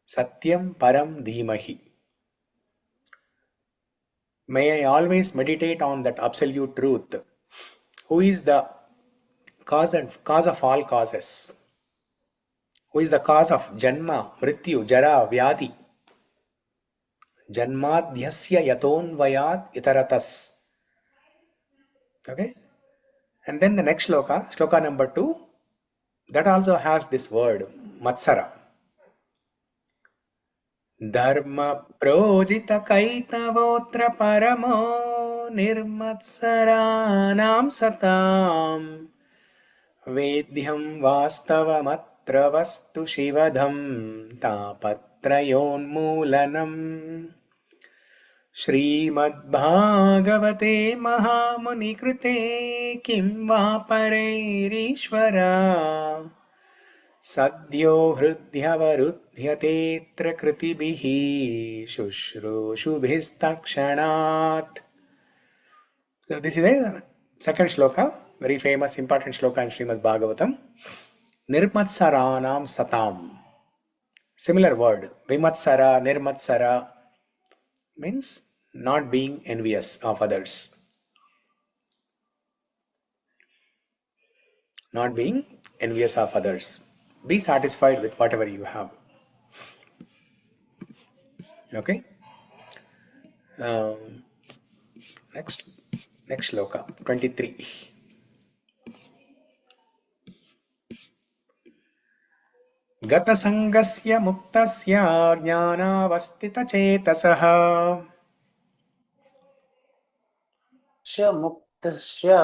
satyam param dhimahi. May I always meditate on that absolute truth, who is the cause of all causes, who is the cause of janma, mrityu, jara, vyadi. Janmadhyasya yatonvayat itaratas. Okay, and then the next shloka number 2, that also has this word matsara. Dharma projita kaitavotra paramo nirmatsaranam satam vedhyam vastavamatra vastu shivadham tapatrayonmulanam. Srimad-Bhagavate Mahamunikrite Kim va Parairíshvara Sadyo Hridhyavarudhyatetra Kritibihi Shushrushubistakshanat. So this is the second shloka, very famous, important shloka in Srimad Bhagavatam. Nirmatsaranam satam. Similar word, vimatsara, nirmatsara, means not being envious of others. Not being envious of others. Be satisfied with whatever you have. Okay. Next shloka 23. Gata-saṅgasya muktasya jñānāvasthita-cetasaḥ muktasya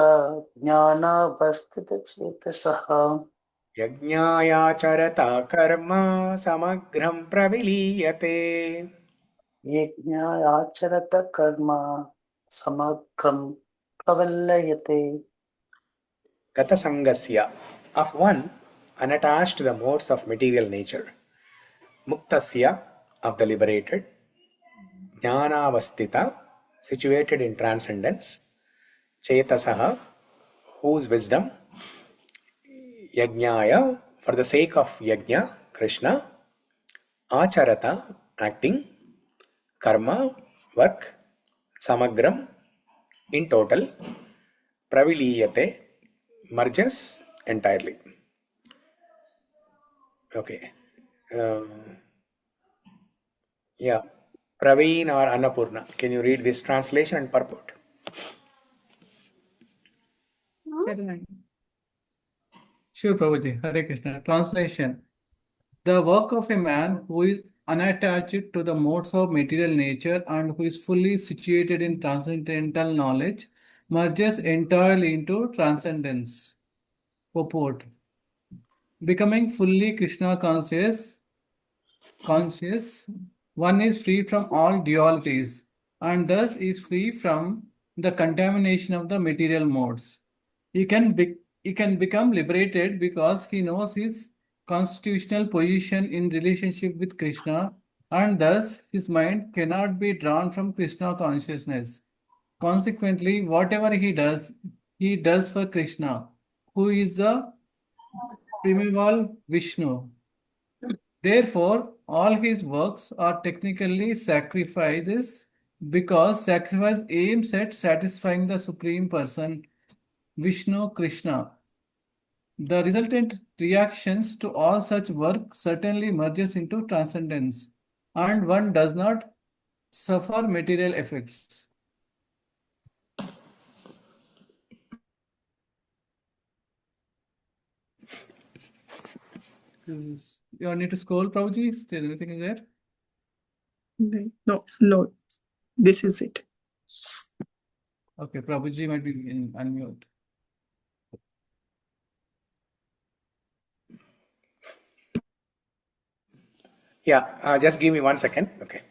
jñānāvasthita-cetasaḥ yajñāyācarataḥ karma samagraṁ pravilīyate. yajñāyācarataḥ karma samagraṁ pravilīyate. Gata-saṅgasya, of one unattached to the modes of material nature, muktasya, of the liberated, jñānāvasthita, situated in transcendence, cetasaḥ, whose wisdom, yajñāya, for the sake of yajna, Krishna, acharata, acting, karma, work, samagraṁ, in total, pravilīyate, merges entirely. Okay. Yeah. Praveen or Annapurna, can you read this translation and purport? Sure, Prabhuji. Hare Krishna. Translation. The work of a man who is unattached to the modes of material nature and who is fully situated in transcendental knowledge merges entirely into transcendence. Purport. Becoming fully Krishna conscious, one is free from all dualities and thus is free from the contamination of the material modes. He can become liberated because he knows his constitutional position in relationship with Krishna, and thus his mind cannot be drawn from Krishna consciousness. Consequently, whatever he does for Krishna, who is the primeval Vishnu. Therefore, all his works are technically sacrifices because sacrifice aims at satisfying the Supreme Person, Vishnu Krishna. The resultant reactions to all such work certainly merges into transcendence, and one does not suffer material effects. You need to scroll, Prabhuji? Is there anything in there? No, this is it. Okay, Prabhuji might be in unmute. Yeah, just give me 1 second. Okay.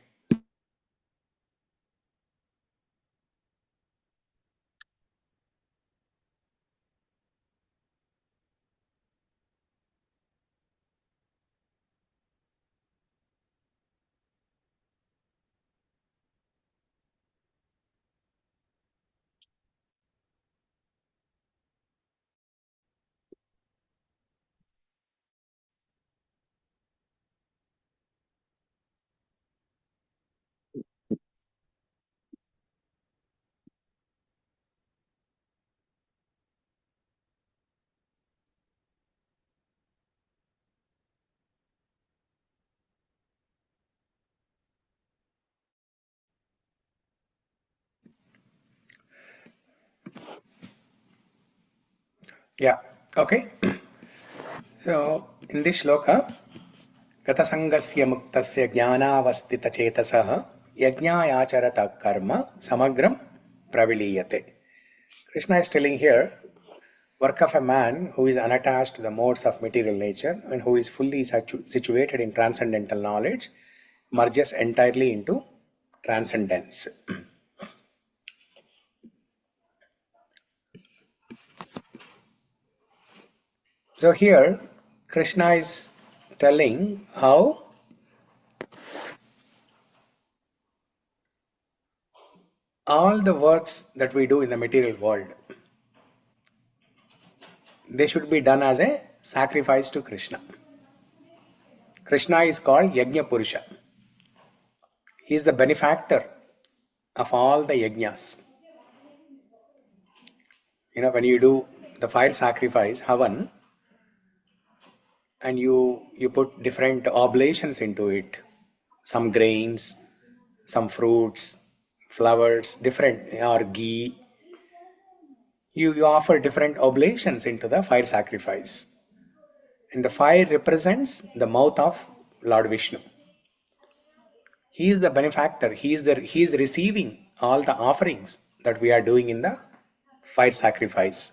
Yeah, okay. So, in this shloka, gata-saṅgasya muktasya jñānāvasthita-cetasaḥ yajñāyācarataḥ karma samagraṁ pravilīyate. Krishna is telling here, work of a man who is unattached to the modes of material nature and who is fully situated in transcendental knowledge merges entirely into transcendence. So here, Krishna is telling how all the works that we do in the material world, they should be done as a sacrifice to Krishna. Krishna is called Yajna Purusha. He is the benefactor of all the yajnas. You know, when you do the fire sacrifice, Havan, and you put different oblations into it, some grains, some fruits, flowers, different, or ghee, you offer different oblations into the fire sacrifice. And the fire represents the mouth of Lord Vishnu. He is the benefactor. He is receiving all the offerings that we are doing in the fire sacrifice,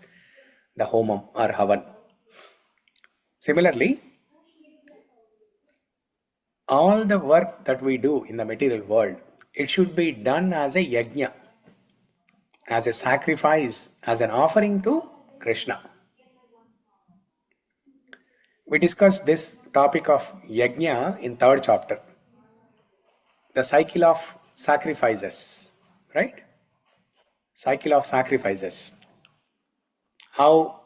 the homam or havan. Similarly, all the work that we do in the material world, it should be done as a yajna, as a sacrifice, as an offering to Krishna. We discussed this topic of yajna in 3rd chapter, the cycle of sacrifices, right? Cycle of sacrifices. How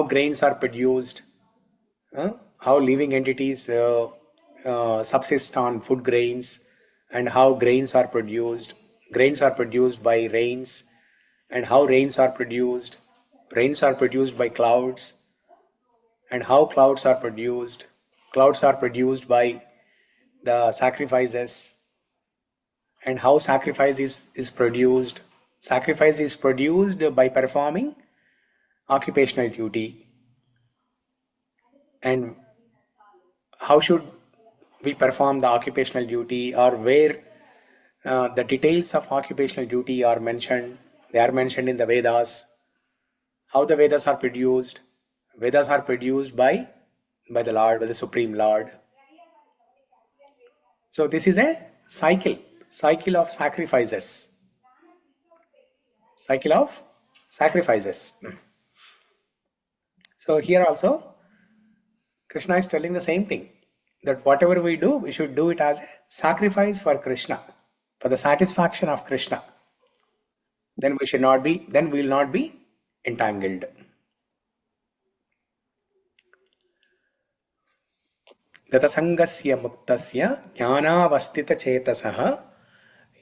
grains are produced, how living entities subsist on food grains, and how grains are produced. Grains are produced by rains, and how rains are produced. Rains are produced by clouds, and how clouds are produced. Clouds are produced by the sacrifices, and how sacrifice is produced. Sacrifice is produced by performing occupational duty. And how should we perform the occupational duty, or where the details of occupational duty are mentioned? They are mentioned in the Vedas. How the Vedas are produced? Vedas are produced by the Lord, by the Supreme Lord. So this is a cycle of sacrifices. Cycle of sacrifices. So here also Krishna is telling the same thing, that whatever we do, we should do it as a sacrifice for Krishna, for the satisfaction of Krishna. Then we will not be entangled. gata-saṅgasya muktasya jñānāvasthita-cetasaḥ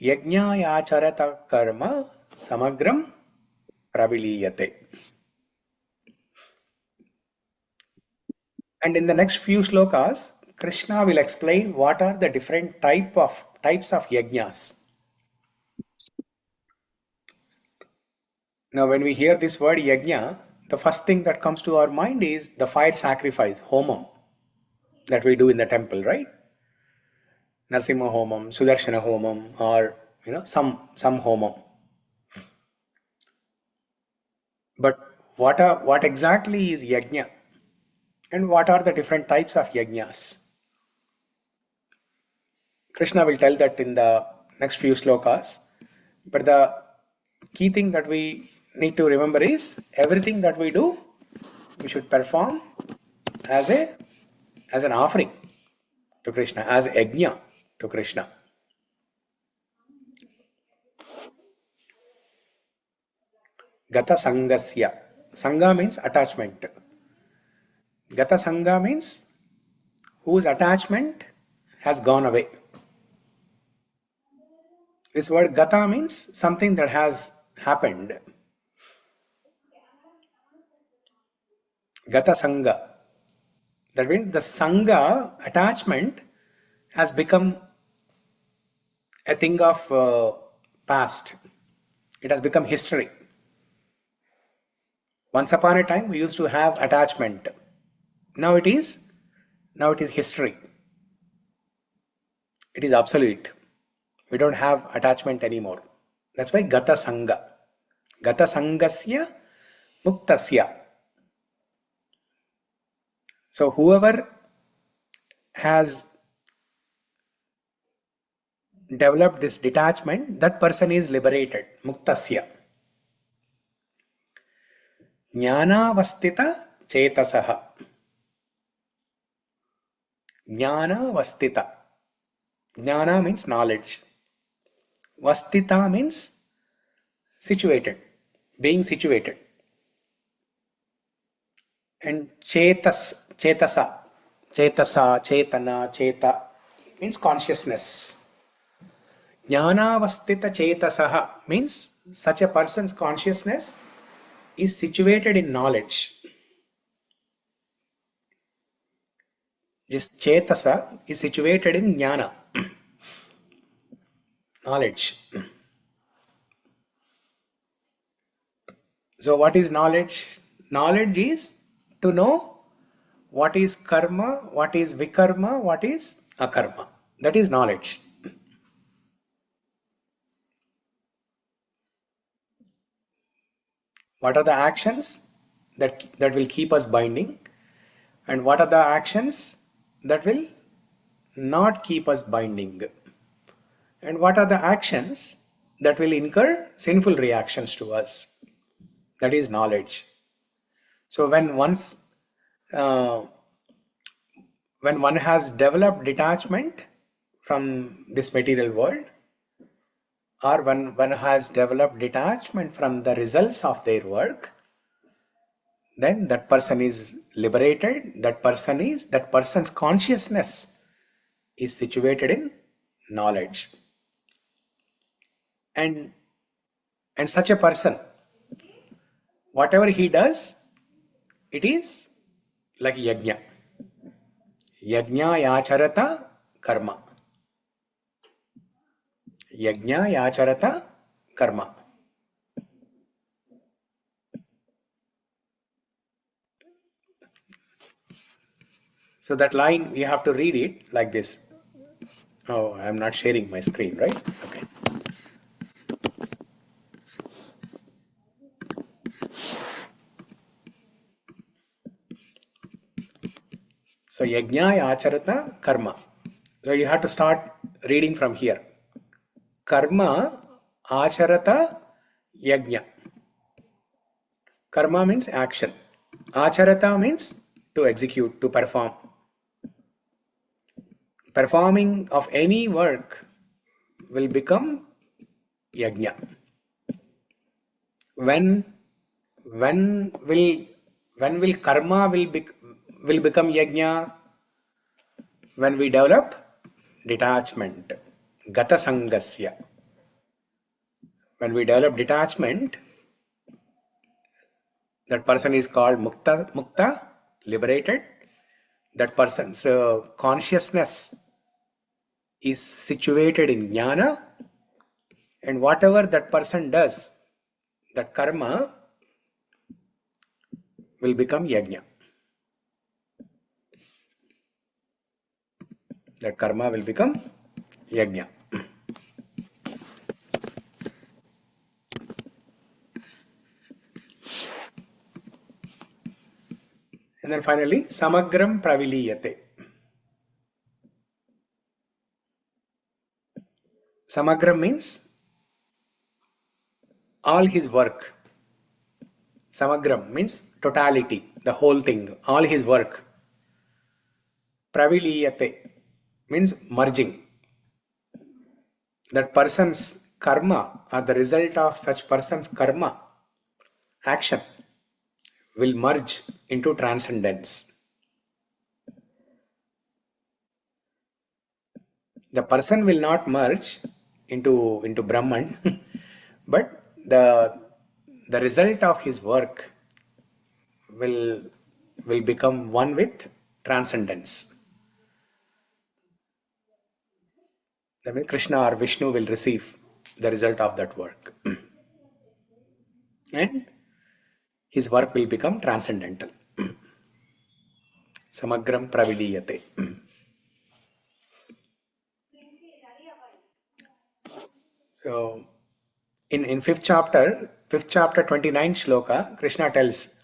yajñāyācarataḥ karma samagraṁ pravilīyate. And in the next few slokas, Krishna will explain what are the different types of yajnas. Now, when we hear this word yajna, the first thing that comes to our mind is the fire sacrifice, homam, that we do in the temple, right? Narsimha homam, Sudarshana homam, or some homam. But what exactly is yajna, and what are the different types of yajnas? Krishna will tell that in the next few slokas. But the key thing that we need to remember is, everything that we do, we should perform as an offering to Krishna, as yajna to Krishna. Gata-saṅgasya. Sangha means attachment. Gata-saṅga means whose attachment has gone away. This word gata means something that has happened. Gata-saṅga. That means the sangha, attachment, has become a thing of past. It has become history. Once upon a time, we used to have attachment. Now it is history. It is obsolete. We don't have attachment anymore. That's why gata-saṅga. Gata-saṅgasya muktasya. So whoever has developed this detachment, that person is liberated. Muktasya. jñānāvasthita-cetasaḥ. Jnana-vasthita. Jnana means knowledge. Vasthita means situated, being situated. And cetasa, cetana, cheta means consciousness. Jñānāvasthita-cetasaḥ means such a person's consciousness is situated in knowledge. This cetasa is situated in jnana, knowledge. So what is knowledge? Knowledge is to know what is karma, what is vikarma, what is akarma. That is knowledge. What are the actions that will keep us binding, and what are the actions that will not keep us binding, and what are the actions that will incur sinful reactions to us? That is knowledge. So when once when one has developed detachment from this material world, or when one has developed detachment from the results of their work, then that person is liberated. That person's consciousness is situated in knowledge. And such a person, whatever he does, it is like yajna. Yajñāyācarataḥ karma. Yajñāyācarataḥ karma. So that line, you have to read it like this. Oh, I'm not sharing my screen, right? Okay. So yajñāyācarataḥ karma. So you have to start reading from here. Karma acharata yajna. Karma means action. Acharata means to execute, to perform. Performing of any work will become yajna. When will karma will become yajna? When we develop detachment, gata-saṅgasya. When we develop detachment, that person is called mukta, liberated. That person's consciousness is situated in jnana, and whatever that person does, that karma will become yajna. That karma will become yajna. And then finally, samagraṁ pravilīyate. Samagraṁ means all his work. Samagraṁ means totality, the whole thing, all his work. Pravilīyate means merging. That person's karma, or the result of such person's karma, action, will merge into transcendence. The person will not merge into Brahman, but the result of his work will become one with transcendence. That means Krishna or Vishnu will receive the result of that work. And his work will become transcendental. Samagraṁ pravilīyate. So in fifth chapter 29th shloka, Krishna tells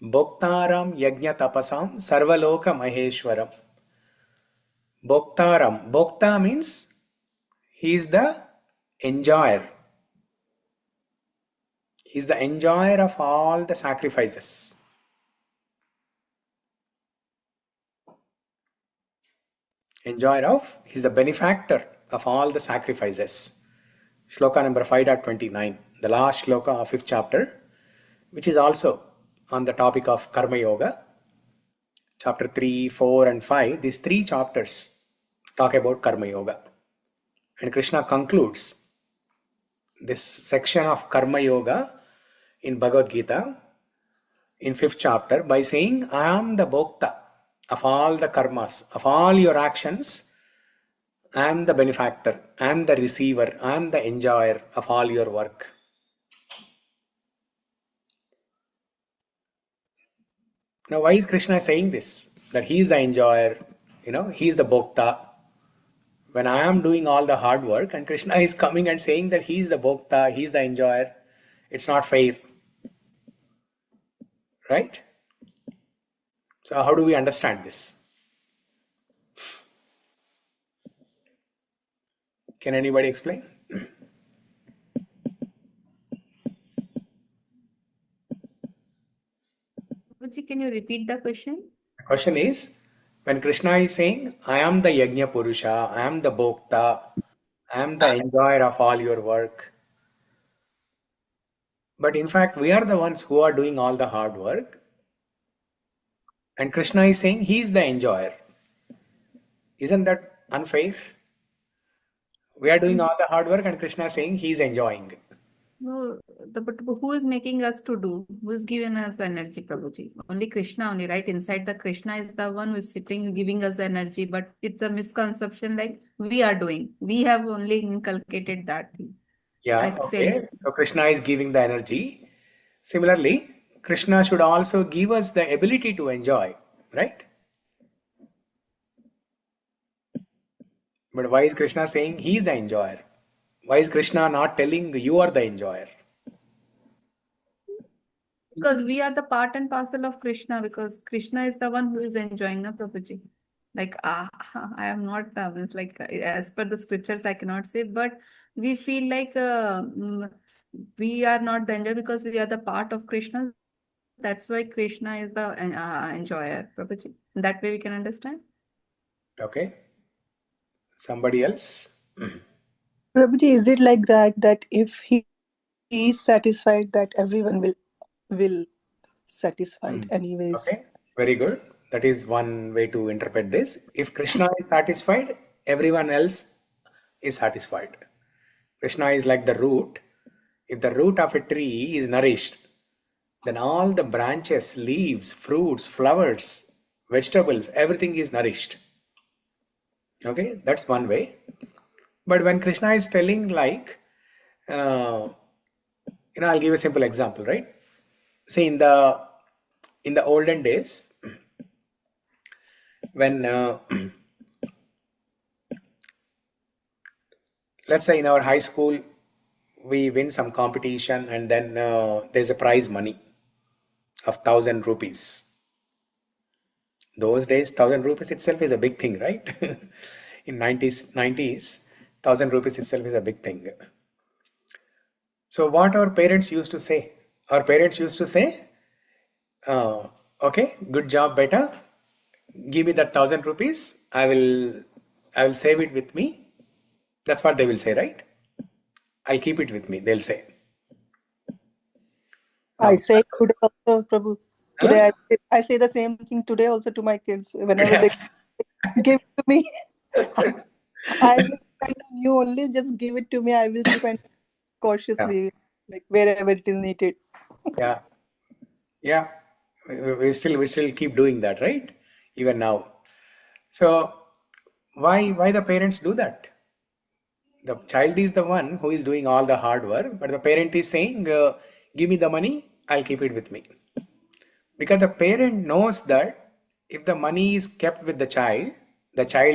Bhoktaram yajna tapasam sarvaloka maheshwaram. Bhoktaram. Bhokta means he is the enjoyer. He is the enjoyer of all the sacrifices. Enjoyer of, he is the benefactor of all the sacrifices. Shloka number 5.29, the last shloka of 5th chapter, which is also on the topic of Karma Yoga. Chapter 3, 4 and 5, these 3 chapters talk about Karma Yoga. And Krishna concludes this section of Karma Yoga in Bhagavad Gita in 5th chapter by saying, I am the Bhokta of all the karmas, of all your actions. I am the benefactor, I am the receiver, I am the enjoyer of all your work. Now, why is Krishna saying this? That he is the enjoyer, he is the Bhokta. When I am doing all the hard work and Krishna is coming and saying that he is the Bhokta, he is the enjoyer, it's not fair. Right? So how do we understand this? Can anybody explain? Prabhuji, can you repeat the question? The question is, When Krishna is saying, I am the Yagna Purusha, I am the Bhokta, I am the enjoyer of all your work. But in fact, we are the ones who are doing all the hard work. And Krishna is saying he is the enjoyer. Isn't that unfair? We are doing all the hard work and Krishna is saying he is enjoying. No, but who is making us to do? Who is giving us energy, Prabhuji? Only Krishna only, right? Inside the Krishna is the one who is sitting, giving us energy, but it's a misconception like we are doing. We have only inculcated that thing. Yeah, I felt okay. So Krishna is giving the energy. Similarly, Krishna should also give us the ability to enjoy, right? But why is Krishna saying he is the enjoyer? Why is Krishna not telling you are the enjoyer? because we are the part and parcel of Krishna, because Krishna is the one who is enjoying, na Prabhuji. Like, I am not, it's like, as per the scriptures, I cannot say, but we feel like we are not the enjoyer because we are the part of Krishna. That's why Krishna is the enjoyer, Prabhuji. That way we can understand. Okay. Somebody else? Prabhuji, is it like that, that if he is satisfied, that everyone will satisfied anyways? Okay, very good. That is one way to interpret this. If Krishna is satisfied, everyone else is satisfied. Krishna is like the root. If the root of a tree is nourished, then all the branches, leaves, fruits, flowers, vegetables, everything is nourished. Okay, that's one way. But when Krishna is telling like, I'll give a simple example, right? See, in the olden days, when let's say in our high school we win some competition and then there's a prize money of 1,000 rupees. Those days 1,000 rupees itself is a big thing, right? In 90s 1,000 rupees itself is a big thing. So what our parents used to say, our parents used to say, okay, good job, beta, give me that 1,000 rupees, I will save it with me. That's what they will say, right? I'll keep it with me, they'll say. I Now, say today also, Prabhu. huh? Today I say the same thing today also to my kids. Whenever they give it to me, I will spend on you only. Just give it to me. I will spend cautiously, like wherever it is needed. Yeah, yeah. We still keep doing that, right? Even now. So why the parents do that? The child is the one who is doing all the hard work, but the parent is saying, give me the money, I'll keep it with me. Because the parent knows that if the money is kept with the child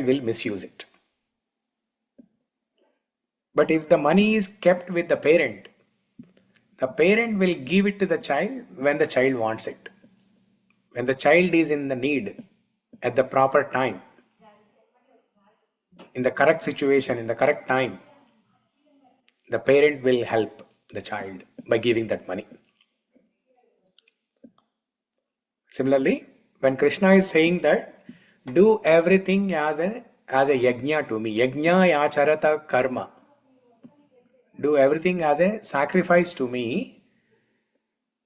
will misuse it. But if the money is kept with the parent will give it to the child when the child wants it. When the child is in the need at the proper time, in the correct situation, in the correct time, the parent will help the child by giving that money. Similarly, when Krishna is saying that do everything as a yajna to me, yajñāyācarataḥ karma, do everything as a sacrifice to me.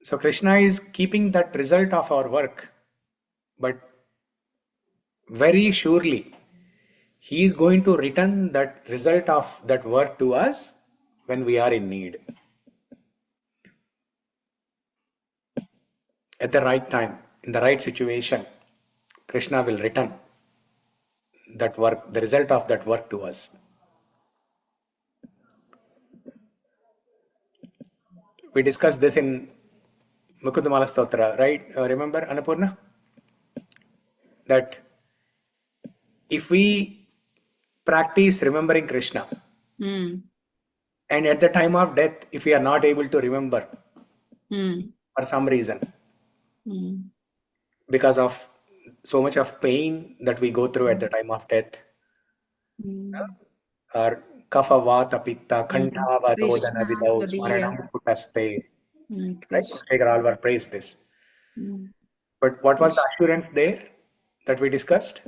So Krishna is keeping that result of our work, but very surely he is going to return that result of that work to us when we are in need. At the right time, in the right situation, Krishna will return that work, the result of that work to us. We discussed this in Mukundamala Stotra, right? Remember, Annapurna? That if we practice remembering Krishna, and at the time of death, if we are not able to remember for some reason, because of so much of pain that we go through at the time of death, or kapha vata pitta kantava rodana vidau smaranam putaste, right? Alvar praised this. But what was the assurance there? that we discussed?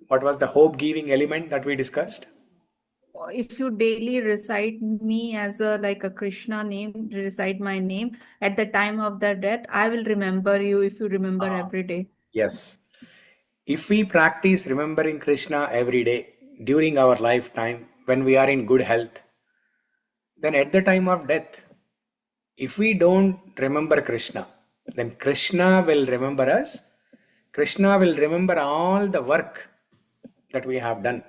What was the hope-giving element that we discussed? If you daily recite me as a Krishna name, recite my name at the time of the death, I will remember you if you remember every day. Yes. If we practice remembering Krishna every day during our lifetime when we are in good health, then at the time of death, if we don't remember Krishna, then Krishna will remember us. Krishna will remember all the work that we have done.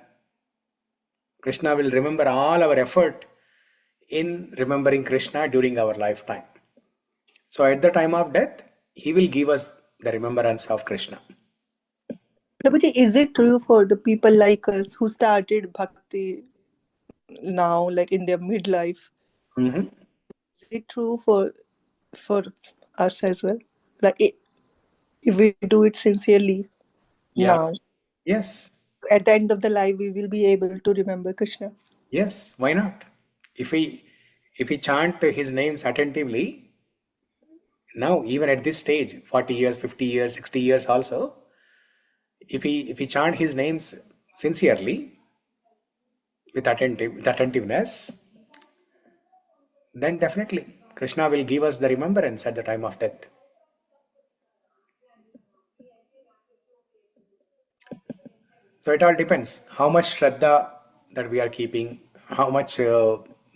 Krishna will remember all our effort in remembering Krishna during our lifetime. So at the time of death, he will give us the remembrance of Krishna. Prabhuji, is it true for the people like us who started bhakti now, like in their midlife? Mm-hmm. Is it true for us as well? Like if we do it sincerely now, Yes. at the end of the life, we will be able to remember Krishna. Yes, why not? If we chant his names attentively, now even at this stage, 40 years, 50 years, 60 years also, if we chant his names sincerely, with attentiveness, then definitely Krishna will give us the remembrance at the time of death. So it all depends how much shraddha that we are keeping, how much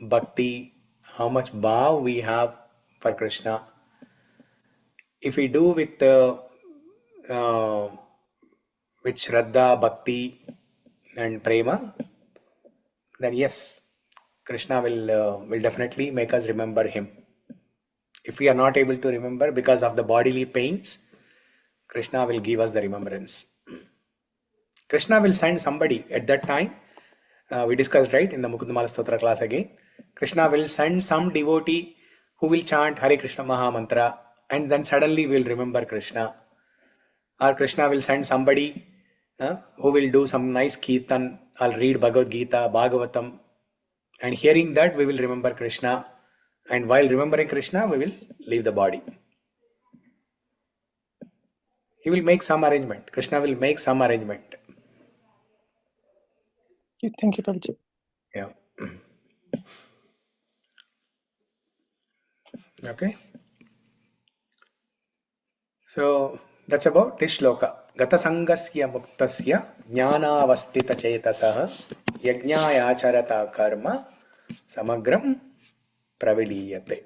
bhakti, how much bhav we have for Krishna. If we do with shraddha, bhakti and prema, then yes, Krishna will definitely make us remember him. If we are not able to remember because of the bodily pains, Krishna will give us the remembrance. Krishna will send somebody at that time. We discussed right in the Mukundamala Stotra class again. Krishna will send some devotee who will chant Hare Krishna Maha Mantra and then suddenly will remember Krishna. Or Krishna will send somebody who will do some nice kirtan or read Bhagavad Gita, Bhagavatam, and hearing that we will remember Krishna, and while remembering Krishna we will leave the body. He will make some arrangement. Krishna will make some arrangement. Thank you, Prabhuji. Yeah. Okay. So that's about this shloka. Gata-saṅgasya muktasya jñānāvasthita-cetasaḥ yajñāyācarataḥ karma samagraṁ pravilīyate.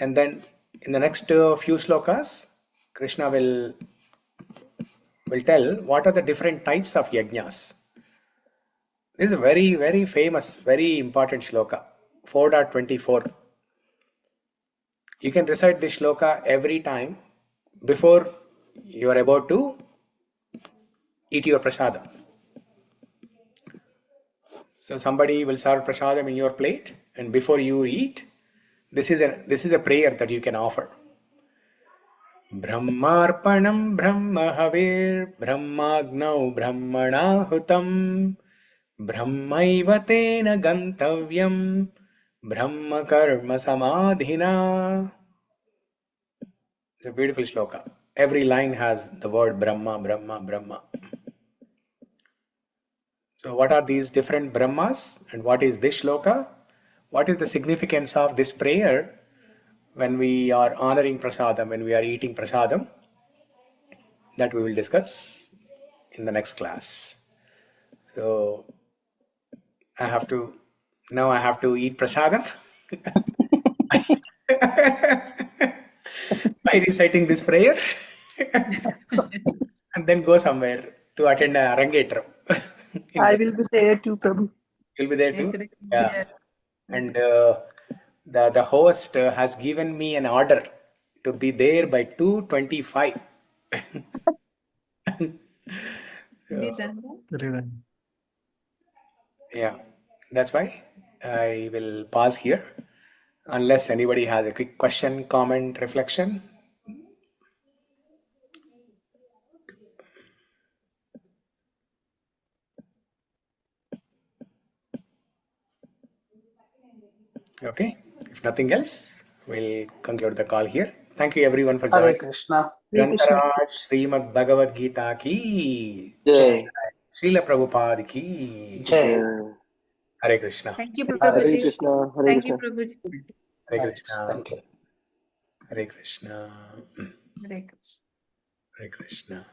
And then in the next few slokas, Krishna will tell what are the different types of yajnas. This is a very, very famous, very important shloka, 4.24. You can recite this shloka every time before you are about to eat your prasadam. So somebody will serve prasadam in your plate, and before you eat, this is a prayer that you can offer. Brahmarpanam brahmahavir brahmagnau brahmanahutam brahmaiva tena gantavyam brahma karma samadhina. It's a beautiful shloka. Every line has the word Brahma, Brahma, Brahma. So what are these different Brahmas and what is this shloka? What is the significance of this prayer when we are honoring prasadam, when we are eating prasadam? That we will discuss in the next class. So now I have to eat prasadam by reciting this prayer and then go somewhere to attend a Rangetram. I will be there too, Prabhu. You'll be there too? Yeah. And the host has given me an order to be there by 2:25. Yeah, that's why I will pause here unless anybody has a quick question, comment, reflection. Okay, if nothing else, we'll conclude the call here. Thank you everyone for Hare joining. Krishna. Hare Krishna. Grantaraj Srimad Bhagavad Gita ki Jai. Srila Prabhupada ki Jai. Hare Krishna. Thank you, Hare Prabhuji. Krishna. Hare Thank you, Krishna. Prabhuji. Hare Hare Krishna. Thank you. Hare Krishna. Hare Krishna. Hare Krishna.